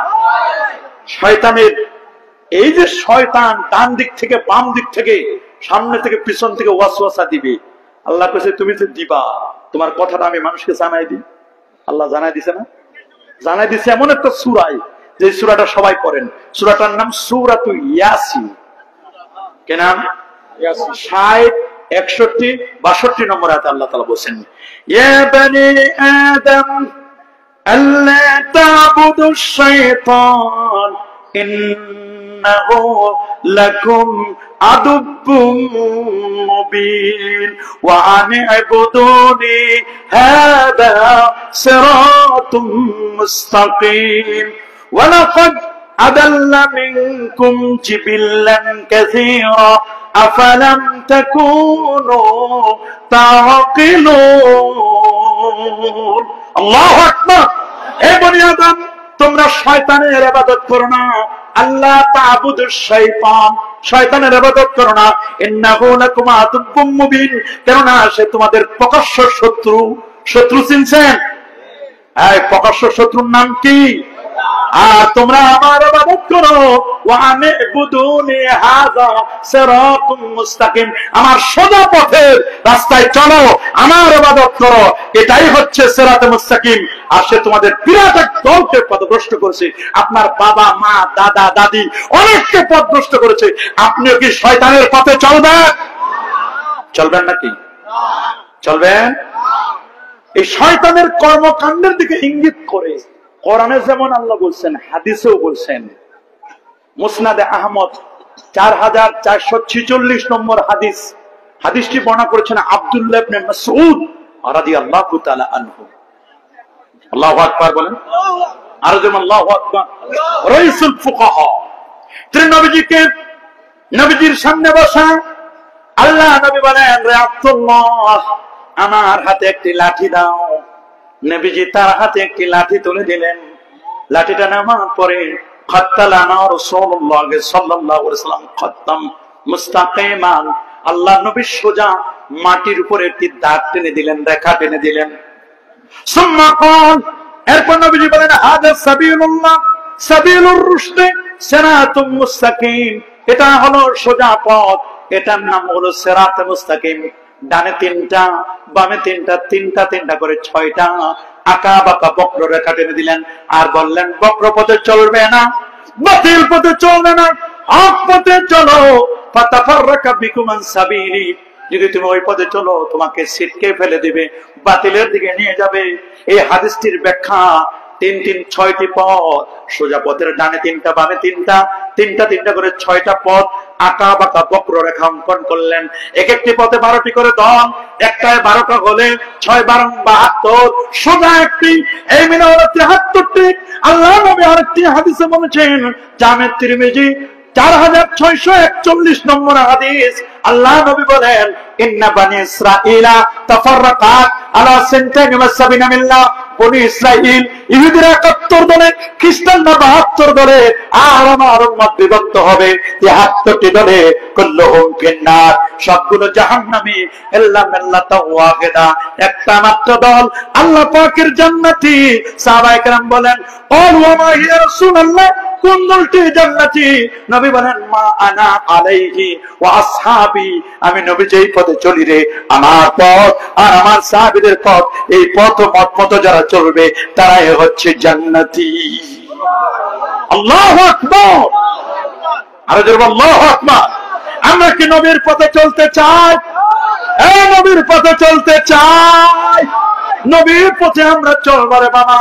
শয়তানের এই যে শয়তান ডান দিক থেকে বাম দিক থেকে সামনে থেকে পিছন থেকে ওয়াসওয়াসা দিবে, আল্লাহ কইছে তুমি তো দিবা, তোমার কথাটা আমি মানুষকে জানাই দিই। আল্লাহ জানাই দিছে না? জানাই দিছে এমন একটা সূরায়, যে সূরাটা সবাই পড়েন। সূরাটার নাম সূরাতু ইয়াসিন। কে নাম? 60, 61, 62 নম্বর আয়াতে আল্লাহ তাআলা বলেন, ইয়া বনি আদম আল্লা তা'বুদুশ শাইতান ইন্নাহু লাকুম আদুব্বুম মুবিন ওয়া আনি'বুদুনি হাদা সিরাতুম মুস্তাকিম ওয়া লাকাদ আদাল্লা মিনকুম জিবিল্লান কাসীরা আফালাম তাকুনু তাকিলুন। আল্লাহু আকবার। হে বনি আদম, তোমরা শয়তানের ইবাদত করো না, আল্লাহ তা'বুদুশ শাইতান, শয়তানের ইবাদত করো না, ইন্নাহু লাকুম আদুব্বুম মুবিন, কেননা সে তোমাদের প্রকাশ্য শত্রু। শত্রু চিনছেন? এই প্রকাশ্য শত্রুর নাম কি? আর তোমরা আমার ইবাদত করো, ওয়া আনিবুদুনি হাযা সিরাতুম মুস্তাকিম, আমার সোজা পথের রাস্তায় চলো, আমার ইবাদত করো, এটাই হচ্ছে সিরাতুল মুস্তাকিম। আর সে তোমাদের বিরাট এক দলকে পথভ্রষ্ট করেছে, আপনার বাবা মা দাদা দাদি অনেককে পথভ্রষ্ট করেছে। আপনিও কি শয়তানের পথে চলবেন? চলবেন নাকি? চলবেন? এই শয়তানের কর্মকাণ্ডের দিকে ইঙ্গিত করে কোরআনে যেমন আল্লাহ বলছেন, হাদিসেও বলছেন। মুসনাদে আহমদ 4446 নম্বর হাদিস, হাদিসটি বর্ণনা করেছেন আব্দুল্লাহ ইবনে মাসউদ রাদিয়াল্লাহু তাআলা আনহু। আল্লাহু আকবার বলেন, আর যেমন আল্লাহু আকবার। রাইসুল ফুকাহা, তিনি নবীজিকে, নবীজির সামনে বসা আল্লাহ নবী বলেন, রে আব্দুল্লাহ, আমার হাতে একটি লাঠি দাও। নবীজি তার হাতে একটি লাঠি তুলে দিলেন। লাঠিটা নামার পরে খাত্তালানা রাসূলুল্লাহ সাল্লাল্লাহু আলাইহি ওয়াসাল্লাম খাত্তাম মুস্তাকিমান, আল্লাহ নবী সোজা মাটির উপরে একটি দাগ টেনে দিলেন, রেখা টেনে দিলেন। সুম্মা ক্বাল, এরপর নবীজি বলেন, হাদা সাবিলুল্লাহ সাবিলুর রুশদ সিরাতুম মুস্তাকিম, এটা হলো সোজা পথ, এটার নাম হলো সিরাত মুস্তাকিম। ডানে তিনটা, বামে তিনটা, তিনটা তিনটা করে 6টা আঁকা বাঁকা বক্র রেখা টেনে দিলেন। আর বললেন, বক্র পথে চলবে না, বাতিল পথে চলবে না, হক পথে চলো। ফাতাফাররাকা বিকুম আন সাবিলি, যদি তুমি ওই পথে চলো তোমাকে ছিটকে ফেলে দিবে, বাতিলের দিকে নিয়ে যাবে। এই হাদিসটির ব্যাখ্যা, 3 3 6টি পথ, সোজা পথের ডানে তিনটা, বামে তিনটা, তিনটা তিনটা করে 6টা পথ আঁকা বাঁকা বক্র রেখা অঙ্কন করলেন। এক একটি পথে 12টি করে দল, একটায় 12টা হলে 6 12 72, সোজা একটি, এই মিলে হলো 73টি। আল্লাহ নবী আরেকটি হাদিসে বলেছেন, জামে তিরমিজি 4641 নম্বর হাদিস, আল্লাহ নবী বলেন, ইন্না বানি ইসরাঈলা তাফাররাকাত আলা 72 মিল্লাহ, বনি ইসরাঈল ইহুদিরা 71 দলে, খ্রিস্টানরা 72 দলে, আর আমার উম্মত বিভক্ত হবে 73টি দলে। কুল্লুহুম ফিন্নার, সবগুলো জাহান্নামী, ইল্লা মিল্লাতাও ওয়াহিদা, একটা মাত্র দল আল্লাহ পাকের জান্নাতি। সাহাবায়ে কেরাম বলেন, ক্বালু ওয়া মা হিয়া রাসূলুল্লাহ, কোন দলটি জান্নাতি? নবী বলেন, মা আনা আলাইহি ওয়া আসহাবি, আমি নবী যেই পথে চলি রে, আমার পথ আর আমার সাহাবীদের পথ, এই পথ মত মতো যারা চলবে তারাই হচ্ছে জান্নাতি। আল্লাহু আকবার, আর জোরে আল্লাহু আকবার। আমরা কি নবীর পথে চলতে চাই? এই নবীর পথে চলতে চাই, নবীর পথে আমরা চলবো রে বাবা।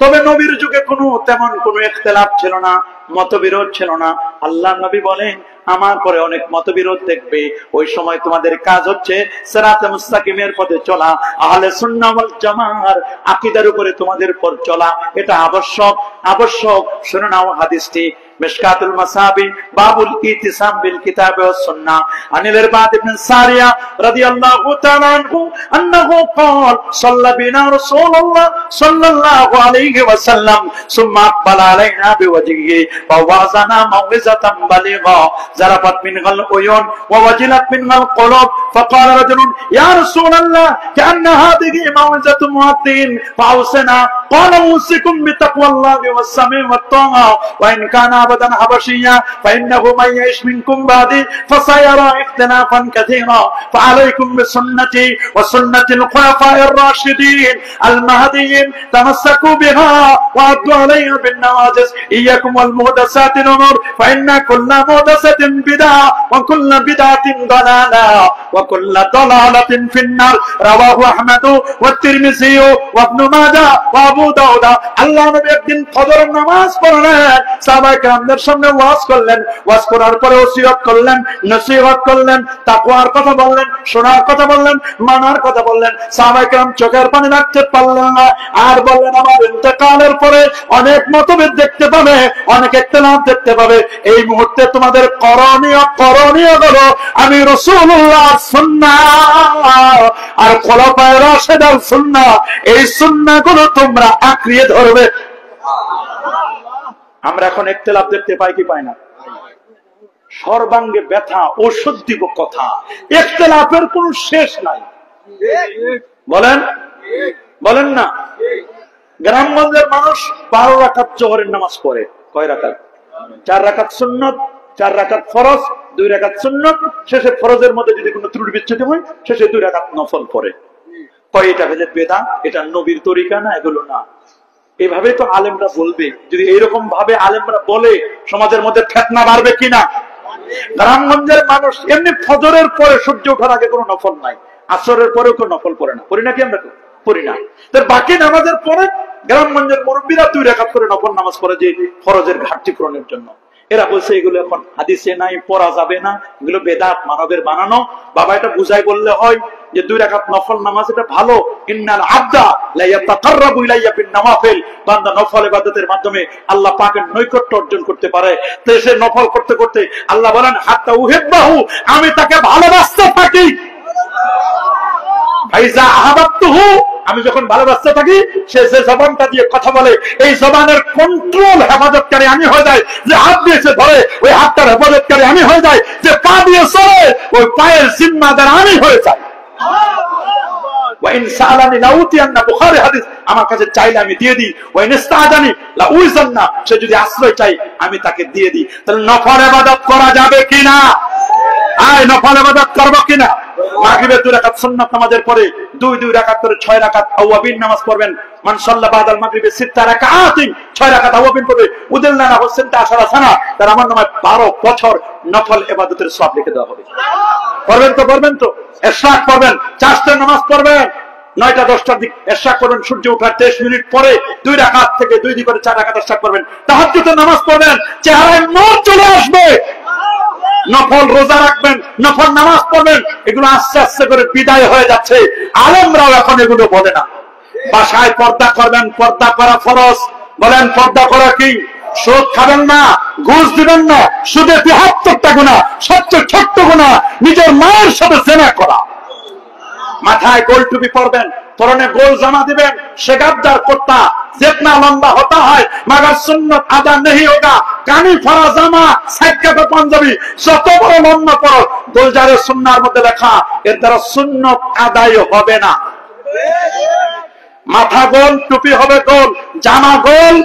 তবে নবীর যুগে তেমন কোনো ইখতিলাফ ছিল না, মতবিরোধ ছিল না। আল্লাহ নবী বলেন, আমার পরে অনেক মতবিরোধ দেখবে, ওই সময় তোমাদের কাজ হচ্ছে সিরাতে মুস্তাকিমের পথে চলা, আহলে সুন্নাহ ওয়াল জামাআর আকীদার উপরে তোমাদের পথ চলা, এটা আবশ্যক। আবশ্যক শুনে নাও হাদিসটি, মিশকাতুল মাসাবি, বাবুল ইতিসাম বিল কিতাব ওয়াস সুন্নাহ, আনিল ইরবাদ ইবনে সারিয়া রাদিয়াল্লাহু তাআলা আনহু আন্নাহু ক্বাল সাল্লা বিনা রাসূলুল্লাহ সাল্লাল্লাহু আলাইহি ওয়াসাল্লাম সুম্মা আকবালা আলাইনা বিওয়াজহিহি ওয়া ওয়াজানা মাউইজাতান বালিগা জারাফাত মিনহাল উয়ুন ওয়া ওয়াজিলাত মিনহাল কুলুব فقال رجل يا رسول الله كأن هذه موعظة مؤذن فأوصنا قال أوصيكم بتقوى الله والسمع والطاعة وإن كان أبدا حبشيا فإنه من يعش منكم بعدي فسيرى اختلافا كثيرا فعليكم بسنتي وسنة الخلفاء الراشدين المهديين تمسكوا بها وعضوا عليها بالنواجذ إياكم والمحدثات الأمور فإن كل محدثة بدعة وكل بدعة ضلالة وكل ضلالة في النار رواه أحمد والترمذي وابن ماجه وأبو داود। আল্লাহ নবী একদিন ফজরের নামাজ পড়লেন, সাহাবায়ে কেরামদের সামনে ওয়াজ করলেন, ওয়াজ করার পরে ওসিয়ত করলেন, নসিহত করলেন, তাকওয়ার কথা বললেন, শোনার কথা বললেন, মানার কথা বললেন। সাহাবায়ে কেরাম চোখের পানি রাখতে পারলেন না, আর বললেন, আমার ইন্তেকালের পরে অনেক মতভেদ দেখতে পাবে, অনেক ইখতিলাফ দেখতে পাবে, এই মুহূর্তে তোমাদের করণীয় হলো আমি রাসূলুল্লাহর সুন্নাহ আর খোলাফায়ে রাশিদার সুন্নাহ, এই সুন্নাহগুলো তোমরা আঁকড়িয়ে ধরবে। আমরা এখন ইখতিলাফ দেখতে পাই কি পাই না? সর্বাঙ্গে ব্যথা, ঔষধ দিব কথা, ইখতিলাফের কোন শেষ নাই। বলেন বলেন না? গ্রামগঞ্জের মানুষ 12 রাকাত জোহরের নামাজ পড়ে। কয় রাকাত? 4 রাকাত সুন্নত, 4 রাকাত ফরজ, 2 রাকাত সুন্নত, শেষে ফরজের মধ্যে যদি কোনো ত্রুটি বিচ্ছুতি হয় শেষে 2 রাকাত নফল পড়ে। কয় এটা ভেজে বেদাত, এটা নবীর তরিকা না, এগুলো না। এইভাবে তো আলেমরা বলবে। যদি এইরকম ভাবে আলেমরা বলে সমাজের মধ্যে ফিতনা বাড়বে কিনা? গ্রামগঞ্জের মানুষ এমনি ফজরের পরে সূর্য ওঠার আগে কোনো নফল নাই, আসরের পরেও কোনো নফল পড়ে না। পড়ি নাকি আমরা? পড়ি না। বাকি নামাজের পরে গ্রামগঞ্জের মুরব্বীরা 2 রাকাত করে নফল নামাজ পড়ে যে ফরজের ঘাটতি পূরণের জন্য। এরা বলছে এগুলো এখন হাদিসে নাই, পড়া যাবে না, এগুলো বেদাত, মানবের বানানো। বাবা এটা বুঝাই বললে হয় যে 2 রাকাত নফল নামাজ এটা ভালো। ইন্নাল আবদা লা ইয়াতাকাররাবু ইলাইয়া বিন নওয়াফিল, বান্দা নফল ইবাদতের মাধ্যমে আল্লাহ পাকের নৈকট্য অর্জন করতে পারে। তো সে নফল করতে করতে আল্লাহ বলেন হাত্তা উহিব্বাহু, আমি তাকে ভালোবাসতে থাকি। ফাইজা আহাবাতুহু, আমি যখন ভালোবাসতে থাকি সে যে জবানটা দিয়ে কথা বলে এই জবানের কন্ট্রোল হেফাজতকারী আমি হয়ে যাই। যে হাত দিয়েছে ধরে ওই হাতটার হেফাজতকারী আমি হয়ে যাই। যে পা দিয়ে চলে ওই পায়ের জিম্মাদার আমি হয়ে যাই। ওয়াইন সালানি লাউতিয়ান্না, বুখারী হাদিস, আমার কাছে চাইলে আমি দিয়ে দিই। ওয়াইন ইস্তাজানি লাউইজান্না, সে যদি আশ্রয় চাই আমি তাকে দিয়ে দিই। তাহলে নফল ইবাদত করা যাবে কিনা? আয় নফল ইবাদত করব কিনা? মাগরিবের 2 রাকাত সুন্নাত নামাজের পরে 2 রাকাত করে 6 রাকাত আওয়াবিন নামাজ পড়বেন। মান সাল্লা বাদাল মাগরিবে 6 রাকাতিন, 6 রাকাত আওয়াবিন পড়বে। উদিল্লানা হোসেনটা আশারা সানা, তার আমার নামে 12 বছর নফল ইবাদতের সওয়াব লিখে দেওয়া হবে। পড়বেন তো? পড়বেন তো? ইশরাক পড়বেন, চারটা নামাজ পড়বেন 9টা 10টার দিক ইশরাক করবেন। সূর্য ওঠার 23 মিনিট পরে 2 রাকাত থেকে 2 দিক করে 4 রাকাত ইশরাক করবেন। তাহাজ্জুদের নামাজ পড়বেন, চেহারায় নূর চলে আসবে। নফল রোজা রাখবেন, নফল নামাজ পড়বেন। এগুলো আস্তে আস্তে করে বিদায় হয়ে যাচ্ছে। আলেমরাও এখন এগুলো বলে না। বাসায় পর্দা করবেন, পর্দা করা ফরজ। বলেন পর্দা করা কি? সুদ খাবেন না, ঘুষ দিবেন না, সুদে 73টা গুনাহ, সবচেয়ে ছোট্ট গুনাহ নিজের মায়ের সাথে জেনা করা। মাথায় গোল টুপি পরবেন, পরনে গোল জামা দিবেন। সে গাদ্দার কুত্তা जितना लंबा होता है मगर सुन्नत अदा नहीं होगा। कानी फरा जामा साइकाता पंजाबी যত বড় লম্বা পর গোলজারে সুন্নাহর মধ্যে লেখা এর দ্বারা সুন্নত আদায় হবে না। মাথা গোল, টুপি হবে গোল, জামা গোল,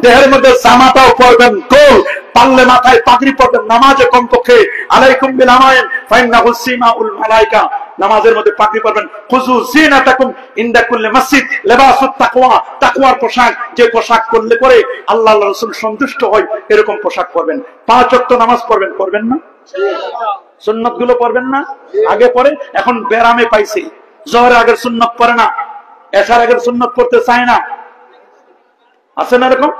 দেহের মধ্যে জামাটাও পরবেন গোল। পারলে মাথায় পাগড়ি পরবেন। নামাজে কমপক্ষে আলাইকুম বিল আমাইন ফাইন্নাহু সিমাউল মালাইকা, নামাজের মধ্যে পাগড়ি পরবেন। খুযু যিনাতাকুম ইনদা কুল্লি মসজিদ লিবাসুত তাকওয়া, তাকওয়ার পোশাক, যে পোশাক পরলে পরে আল্লাহ রাসূল সন্তুষ্ট হয় এরকম পোশাক পরবেন। 5 ওয়াক্ত নামাজ পড়বেন, পড়বেন না? সুন্নাত গুলো পড়বেন না? আগে পড়ে, এখন বেরামে পাইছি। জোহরের আগের সুন্নাত পড়ে না, এশার আগের সুন্নাত পড়তে চায় না। আছে না এরকম?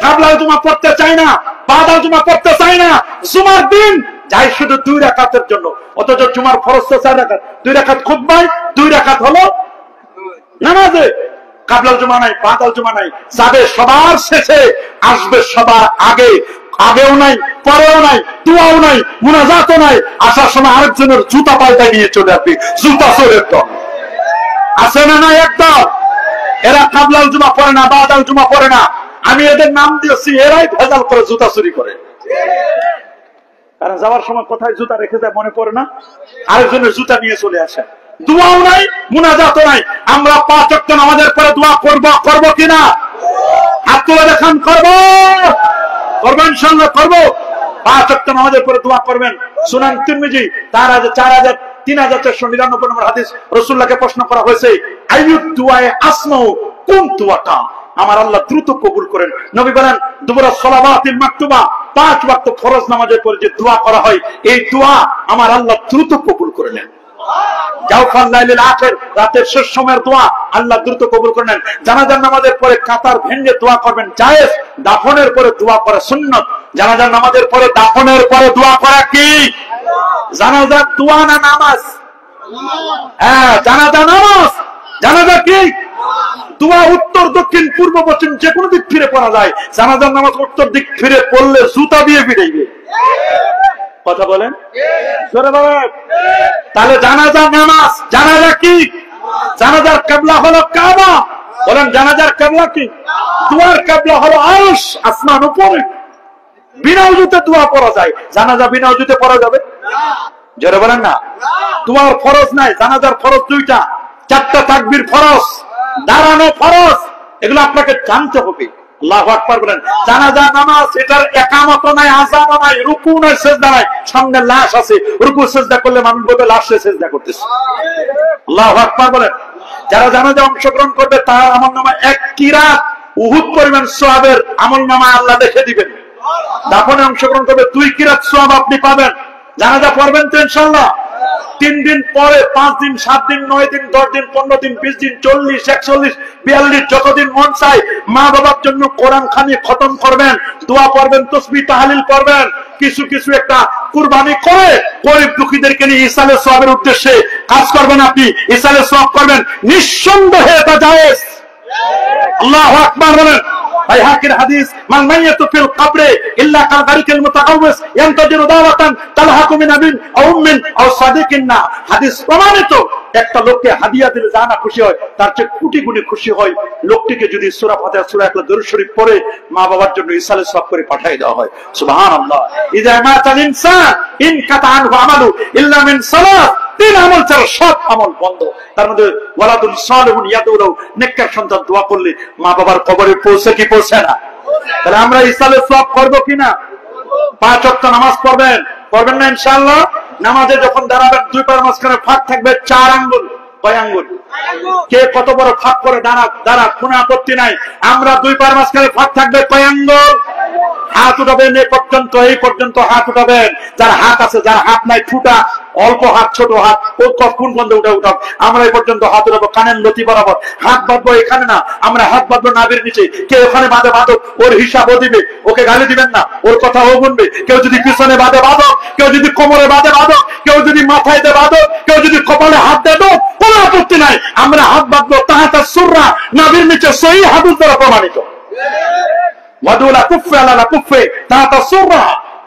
কাবলা জুমা পড়তে চায় না, বাদা জুমা পড়তে চায় না। জুমার দিন যাই শুধু 2 রাকাতের জন্য, অথচ জুমার ফরজ 4 রাকাত। 2 রাকাত খুতবায়, 2 রাকাত হলো নামাজে। কাবলা জুমা নাই, বাদা জুমা নাই, যাবে সবার শেষে, আসবে সবার আগে। আগেও নাই, পরেও নাই, দোয়াও নাই, মুনাজাতও নাই। আসার সময় আরেকজনের জুতা পাল্টায় নিয়ে চলে আসবে। জুতা চোরের দল আছে না? নাই একদম। এরা কাবলাল জুমা পড়ে না, বাদাল জুমা পড়ে না। আমি এদের নাম দিয়েছি, এরাই ভেজাল করে, জুতা চুরি করে। কারণ যাওয়ার সময় কোথায় জুতা রেখে যায় মনে পড়ে না, আরেকজনের জুতা নিয়ে চলে আসে। দোয়াও নাই, মুনাজাতও নাই। আমরা 5 ওয়াক্ত নামাজের পরে দোয়া করব কিনা? হাত তুলে দেখান। করবো ইনশাআল্লাহ, করবো। 5 ওয়াক্ত নামাজের পরে দোয়া করবেন। সুনান তিরমিজি 3499 নম্বর হাদিস, রাসূলুল্লাহকে প্রশ্ন করা হয়েছে আইয়ুদ দুআয়ে আসমাউ, কোন দোয়াটা আমার আল্লাহ দ্রুত কবুল করেন? নবী বলেন দুবুরা সালাওয়াতিল মাকতুবা, 5 ওয়াক্ত ফরজ নামাজের পরে যে দোয়া করা হয় এই দোয়া আমার আল্লাহ দ্রুত কবুল করে নেন। জাওফাল লাইলিল আখির, রাতের শেষ সময়ের দোয়া আল্লাহ দ্রুত কবুল করে নেন। জানাজার নামাজের পরে কাতার ভেঙে দোয়া করবেন জায়েজ। দাফনের পরে দোয়া করা সুন্নাত। জানাজার নামাজের পরে দাফনের পরে দোয়া করা কি? জানাজার দোয়া না নামাজ? হ্যাঁ, জানাজা নামাজ। জানাজা কি? দোয়া উত্তর দক্ষিণ পূর্ব পশ্চিম যে কোনো দিক ফিরে পড়া যায়। জানাজার নামাজ উত্তর দিক ফিরে পড়লে জুতা দিয়ে ফিরাইবে। কথা বলেন জোরে বলেন। তাহলে জানাজা নামাজ। জানাজা কি? জানাজার কিবলা হলো কাবা। বলেন জানাজার কিবলা কি? দুয়ার কিবলা হলো আরশ, আসমান উপরে। বিনা ওযুতে দোয়া পড়া যায়, জানাজা বিনা ওযুতে পড়া যাবে? জোরে বলেন না। দুয়ার ফরজ নাই, জানাজার ফরজ দুইটা, 4টা তাকবীর ফরজ, দাঁড়ানো ফরজ, এগুলো আপনাকে জানতে হবে। আল্লাহু আকবার বলেন। জানাজা নামাজ, এটার ইকামত নাই, আযান নাই, রুকু নাই, সিজদা নাই, সামনে লাশ আছে, রুকু সিজদা করলে মানুষ বলবে লাশে সিজদা করতেছে। আল্লাহু আকবার বলেন। যারা জানাজা অংশগ্রহণ করবে তার আমলনামায় 1 কিরাত উহুদ পরিমাণ সওয়াবের আমলনামা আল্লাহ দেখে দিবেন। দাফনে অংশগ্রহণ করবে 2 কিরাত সওয়াব আপনি পাবেন। জানাজা পড়বেন তো ইনশাআল্লাহ? 3 দিন পরে, 5 দিন, 7 দিন, 9 দিন, 10 দিন, 15 দিন, 20 দিন, 40, 41, 42, যতদিন মন চায় মা বাবার জন্য কোরআন খানি খতম করবেন, দোয়া পড়বেন, তাসবিহ তাহলিল করবেন, কিছু কিছু একটা কুরবানি করে গরিব দুঃখীদেরকে নিয়ে ইসালের সওয়াবের উদ্দেশ্যে কাজ করবেন। আপনি ইসালের সওয়াব করবেন, নিঃসন্দেহে এটা জায়েজ। আল্লাহু আকবার বলেন। বাইহাকির হাদিস, মান মাইয়াতু ফিল কবরে ইল্লা কালগারিকিল মুতাআউযিস ইয়ানতাজিরু দাওয়াতান তালহাকু মিন আবিন আও উম্মিন আও সাদিকিন না। হাদিস প্রমাণিত, একটা লোককে হাদিয়া দিলে যা না খুশি হয় তার চেয়ে কোটি গুণে খুশি হয় লোকটিকে যদি সূরা ফাতিহা, সূরা ইখলাস, দরুদ শরীফ পড়ে মা বাবার জন্য ইসালের সওয়াব করে পাঠিয়ে দেওয়া হয়। সুবহানাল্লাহ। ইযা মাতাল ইনসান ইন কাতা আনহু আমালু ইল্লা মিন সালাত, 3 আমল ছাড়া সব আমল বন্ধ। তার মধ্যে ওয়ালাদুন সালিহুন ইয়াদউলু, নেককার সন্তান দোয়া করলে মা বাবার কবরে পৌঁছে কি পৌঁছে না? তাহলে আমরা ইসালের সওয়াব করব কিনা? 5 ওয়াক্ত নামাজ পড়বেন, পড়বেন না ইনশাআল্লাহ? নামাজে যখন দাঁড়াবেন 2 পায়ের মাঝখানে ফাঁক থাকবে 4 আঙ্গুল। কয় আঙ্গুল? কে কত বড় ফাঁক করে দাঁড়া, কোনো আপত্তি নাই। আমরা 2 পায়ের মাঝখানে ফাঁক থাকবে কয় আঙ্গুল? হাত উঠাবেন এই পর্যন্ত হাত উঠাবেন। যার হাত আছে, যার হাত নাই, ফুটা অল্প হাত, ছোট হাত, ও কোন বন্ধ উঠাও। আমরা এই পর্যন্ত হাত উঠাবো, কানের লতি বরাবর। হাত বাঁধবো এখানে না, আমরা হাত বাঁধবো নাভির নিচে। কেউ ওখানে বাঁধে বাঁধক, ওর হিসাব ও দিবে, ওকে গালি দিবেন না, ওর কথা ও গুনবে। কেউ যদি পিছনে বাঁধে বাঁধক, কেউ যদি কোমরে বাঁধে বাঁধক, কেউ যদি মাথায় দে বাঁধক, কেউ যদি কপালে হাত দেয় তো কোনো আপত্তি নাই। আমরা হাত বাঁধবো তাহাতা সুররা, নাভির নিচে, সহিহ হাদিস দ্বারা প্রমাণিত। ওয়াদুলা কুফে আলা কুফে তাহাতা সুররা,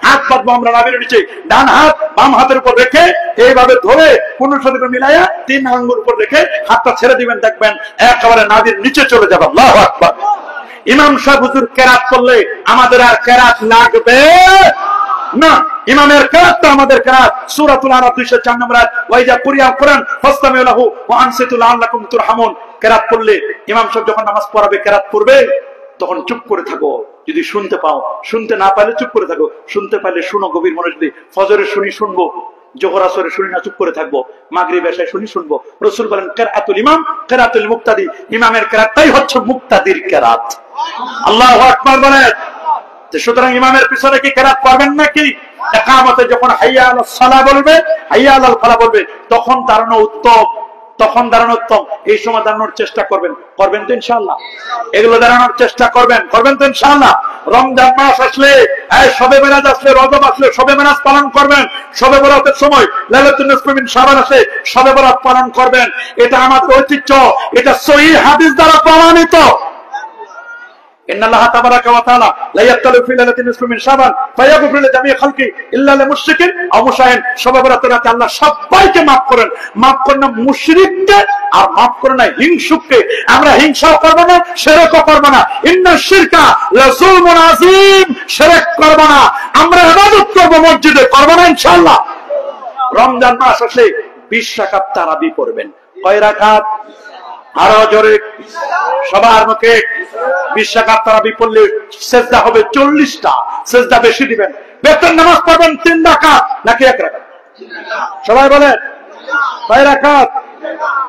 হাত বাঁধবো আমরা নাভির নিচে, ডান হাত বাম হাতের উপর রেখে এইভাবে ধরে 15 শরীরে মিলাইয়া 3 আঙ্গুল উপর রেখে হাতটা ছেড়ে দিবেন, দেখবেন একেবারে নাভির নিচে চলে যাবে। আল্লাহু আকবার। ইমাম সাহেব হুজুর কেরাত করলে আমাদের আর কেরাত লাগবে না। ইমামের কেরাতটা আমাদের কেরাত। সূরাতুল আরাফ 204 নম্বর আয়াত, ওয়াইজা কুরিয়াল কুরআন ফাসতামিউ লাহু ওয়া আনসিতু লাআল্লাকুম তুরহামুন। কেরাত করলে ইমাম সাহেব যখন নামাজ পড়াবে, কেরাত পড়বে, তখন চুপ করে থাকো। যদি শুনতে পাও, শুনতে না পাইলে চুপ করে থাকো, শুনতে পাইলে শুনো গভীর মনোযোগ দিয়ে। ফজরে শুনবো, জোহর আসরে শুনি না, চুপ করে থাকবো। মাগরিব এশায় শুনবো। রাসূল বলেন কিরাতুল ইমাম কিরাতুল মুক্তাদি, ইমামের কেরাতটাই হচ্ছে মুক্তাদির কেরাত। আল্লাহু আকবার বলেন। সুতরাং ইমামের পিছনে কি কেরাত করবেন নাকি? ইকামতে যখন হাইয়া আলাস সালাহ বলবে, হাইয়া আলাল ফালাহ বলবে, তখন দাঁড়ানো উত্তম, তখন দাঁড়ানো উত্তম। এই সময় দাঁড়ানোর চেষ্টা করবেন তো ইনশাআল্লাহ? এগুলো দাঁড়ানোর চেষ্টা করবেন তো ইনশাআল্লাহ? রমজান মাস আসলে, শবে মেরাজ আসলে, রজব আসলে শবে মেরাজ পালন করবেন। শবে বরাতের সময় লাইলাতুন নিসফি মিন শাবান আসে, শবে বরাত পালন করবেন। এটা আমাদের ঐতিহ্য, এটা সহিহ হাদিস দ্বারা প্রমাণিত। ইন্নাল্লাহা তাবারাকা ওয়া তাআলা লা ইয়াক্তালু ফি লাইলাতিন নিসফি মিন শাবান ফায়াগফিরু লিজামিই খালকি ইল্লা লিলমুশরিকিন আও মুশাহিন। শবে বরাতের রাতে আল্লাহ সবাইকে maaf করেন, maaf করেন না মুশরিককে আর maaf করেন না হিংসুককে। আমরা হিংসাও করব না, শিরকও করব না। ইন্নাশ শিরকা লাযুলমুন আযীম, শিরক করব না। আমরা ইবাদত করব, মসজিদে করব না ইনশাআল্লাহ। রমজান মাস আসলে 20 রাকাত তারাবি পড়বেন। কয় রাকাত? আরো জোরে সবার মুখে। 20 রাকাত তারাবি পড়লে সিজদা হবে 40টা, সিজদা বেশি দিবেন। বেতন নামাজ পড়বেন 3 রাকাত নাকি 1 রাকাত? সবাই বলেন কয় রাকাত?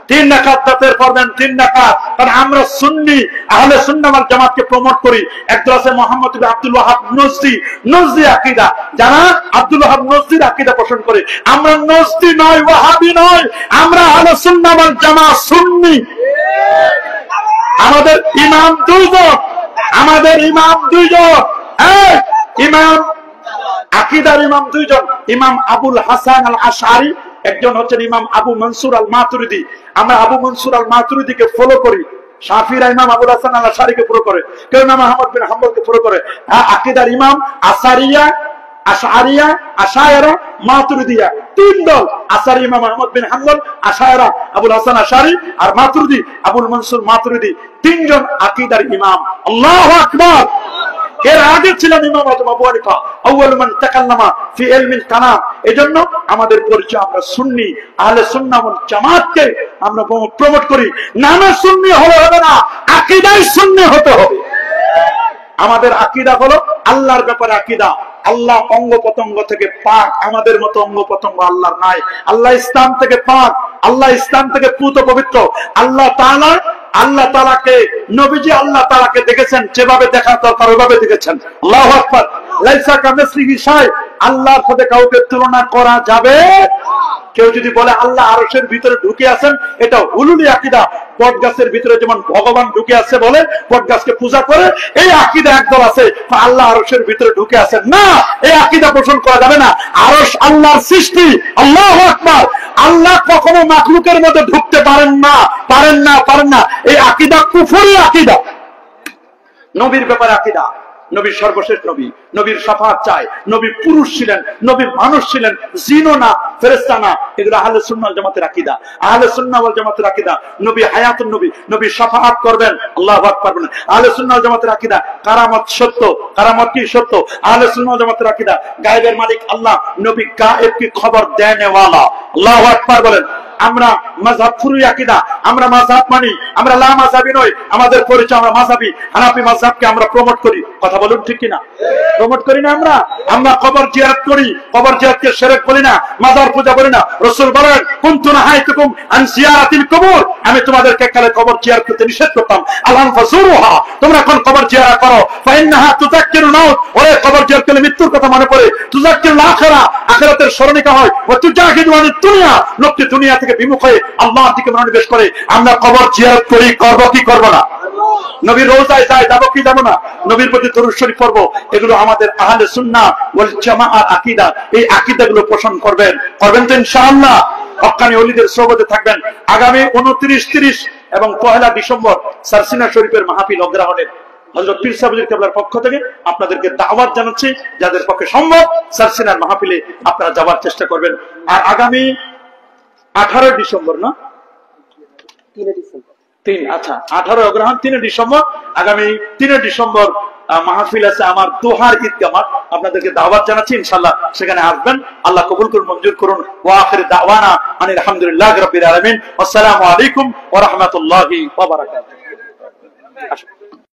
3 রাকাত রাতের পড়বেন, 3 রাকাত। কারণ আমরা সুন্নি, আহলে সুন্নাহ ওয়াল জামাতকে প্রমোট করি। একদল আছে মুহাম্মদ ইবনে আব্দুল ওয়াহাব নজদি আকীদা, যারা আব্দুল ওয়াহাব নজদির আকীদা পোষণ করে। আমরা নজদি নয়, ওয়াহাবি নয়, আমরা আহলে সুন্নাহ ওয়াল জামাত সুন্নি। আমাদের ইমাম 2 জন, ইমাম আকীদার ইমাম 2 জন। ইমাম আবুল হাসান আল আশআরি, একজন হচ্ছেন ইমাম আবু মনসুর আল মাতুরিদি। আমরা আবু মনসুর আল মাতুরিদিকে ফলো করি। শাফিরা ইমাম আবুল হাসান আল আশআরিকে ফলো করে, কেউ ইমাম আহমদ বিন হাম্বলকে ফলো করে। আকীদার ইমাম আশারিয়া আশআরিয়া, আশায়রা, মাতুরিদিয়া, তিন দল। আশারি ইমাম আহমদ বিন হাম্বল, আশায়রা আবুল হাসান আশারি, আর মাতুরিদি আবুল মনসুর মাতুরিদি, তিনজন আকীদার ইমাম। আল্লাহু আকবার। এর আগে ছিলেন ইমাম আবু হানিফা, আউয়ালু মান তাকাল্লামা ফি ইলমিল কালাম। এজন্য আমাদের পরিচয়, আমরা সুন্নি, আহলে সুন্নাহ ওয়াল জামাতকে আমরা প্রমোট করি। নামে সুন্নি হলে হবে না, আকীদায় সুন্নি হতে হবে। আমাদের আকীদা হলো আল্লাহর ব্যাপারে আকীদা। আল্লাহ অঙ্গ প্রত্যঙ্গ থেকে পাক, আমাদের মতো অঙ্গ প্রত্যঙ্গ আল্লাহর নাই। আল্লাহ ইসলাম থেকে পাক, আল্লাহ ইসলাম থেকে পুত পবিত্র। আল্লাহ তাআলাকে নবীজি আল্লাহ তাআলাকে দেখেছেন, যেভাবে দেখা দরকার ওইভাবে দেখেছেন। আল্লাহু আকবার। লাইসা কামিসলিহি শাই, আল্লাহর সাথে কাউকে তুলনা করা যাবে। কেউ যদি বলে আল্লাহ আরশের ভিতরে ঢুকে আছেন, এটা হুলুলি আকীদা। বট গাছের ভিতরে যেমন ভগবান ঢুকে আছে বলে বট গাছকে পূজা করে, এই আকীদা একদল আছে আল্লাহ আরশের ভিতরে ঢুকে আছেন। না, এই আকীদা পোষণ করা যাবে না। আরশ আল্লাহর সৃষ্টি। আল্লাহু আকবার। আল্লাহ কখনো মাখলুকের মধ্যে ঢুকতে পারেন না, পারেন না, পারেন না। এই আকীদা কুফরি আকীদা। নবীর ব্যাপারে আকীদা, নবীর সর্বশেষ নবী, নবীর শাফাআত চায়, নবী পুরুষ ছিলেন, নবী মানুষ ছিলেন, জিনও না, ফেরেশতা না। এগুলো আহলে সুন্নাহ ওয়াল জামাতের আকীদা। আহলে সুন্নাহ ওয়াল জামাতের আকীদা, নবী হায়াতুন নবী, নবী শাফাআত করবেন। আল্লাহু আকবার। আহলে সুন্নাহ ওয়াল জামাতের আকীদা কারামত সত্য। কারামত কি সত্য? আহলে সুন্নাহ ওয়াল জামাতের আকীদা গায়েবের মালিক আল্লাহ, নবী গায়েব কি খবর দেনে ওয়ালা। আল্লাহু আকবার বলেন। আমরা মাযহাব ফুরুই আকীদা, আমরা মাযহাব মানি, আমরা লা মাযহাবী নই। আমাদের পরিচয় আমরা মাযহাবী। হানাফি মাযহাবকে আমরা প্রমোট করি। কথা বলুন ঠিক কি না? প্রমোট করি না আমরা? আমরা কবর জিয়ারত করি, কবর জিয়ারতকে শিরক বলি না, মাজার পূজা করি না। রাসূল বলেন কুনতু নাহাইতুকুম আন জিয়ারাতিল কুবুর, আমি তোমাদেরকে কালে কবর জিয়ারত করতে নিষেধ করতাম। আল্লাহ ফাজুরুহা, তোমরা কোন কবর জিয়ারত করো। ফাইন্নাহা তুযাক্কিরুল মাউত, ওরে কবর জিয়ারত করলে মৃত্যুর কথা মনে পড়ে। তুযাক্কিরুল আখিরা, আখিরাতের স্মরণিকা হয়। ওয়া তুজাহিদু আনিদ দুনিয়া, লোকটি দুনিয়া থেকে বিমুখ হয়ে আল্লাহর দিকে মনোনিবেশ করে। আমরা কবর জিয়ারত করি, করব কি করব না? নবীর রওজায় যাই, যাবো কি যাবো না? নবীর প্রতি দরুদ শরীফ পড়ব। এগুলো আমাদের আহলে সুন্নাহ ওয়াল জামাআর আকীদা। এই আকীদাগুলো পোষণ করবেন, করবেন তো ইনশাআল্লাহ। হক্কানি ওলিদের সোহবতে থাকবেন। আগামী 29, 30 এবং 1 ডিসেম্বর সারসিনা শরীফের মাহফিল অগ্রহণের হযরত পীর সাহেব কেবলার পক্ষ থেকে আপনাদেরকে দাওয়াত জানাচ্ছি। যাদের পক্ষে সম্ভব সারসিনার মাহফিলে আপনারা যাওয়ার চেষ্টা করবেন। আর আগামী 18 ডিসেম্বর না 3, আচ্ছা 18 অগ্রহণ 3 ডিসেম্বর, আগামী 3 ডিসেম্বর মাহফিল আছে আমার দোহার ঈদগাহ মাঠ। আপনাদেরকে দাওয়াত জানাচ্ছি, ইনশাআল্লাহ সেখানে আসবেন। আল্লাহ কবুল করুন, মঞ্জুর করুন। ওয়া আখির দাওয়ানা আনিল হামদুলিল্লাহি রাব্বিল আলামিন। আসসালামু আলাইকুম ওয়া রাহমাতুল্লাহি ওয়া বারাকাতুহু।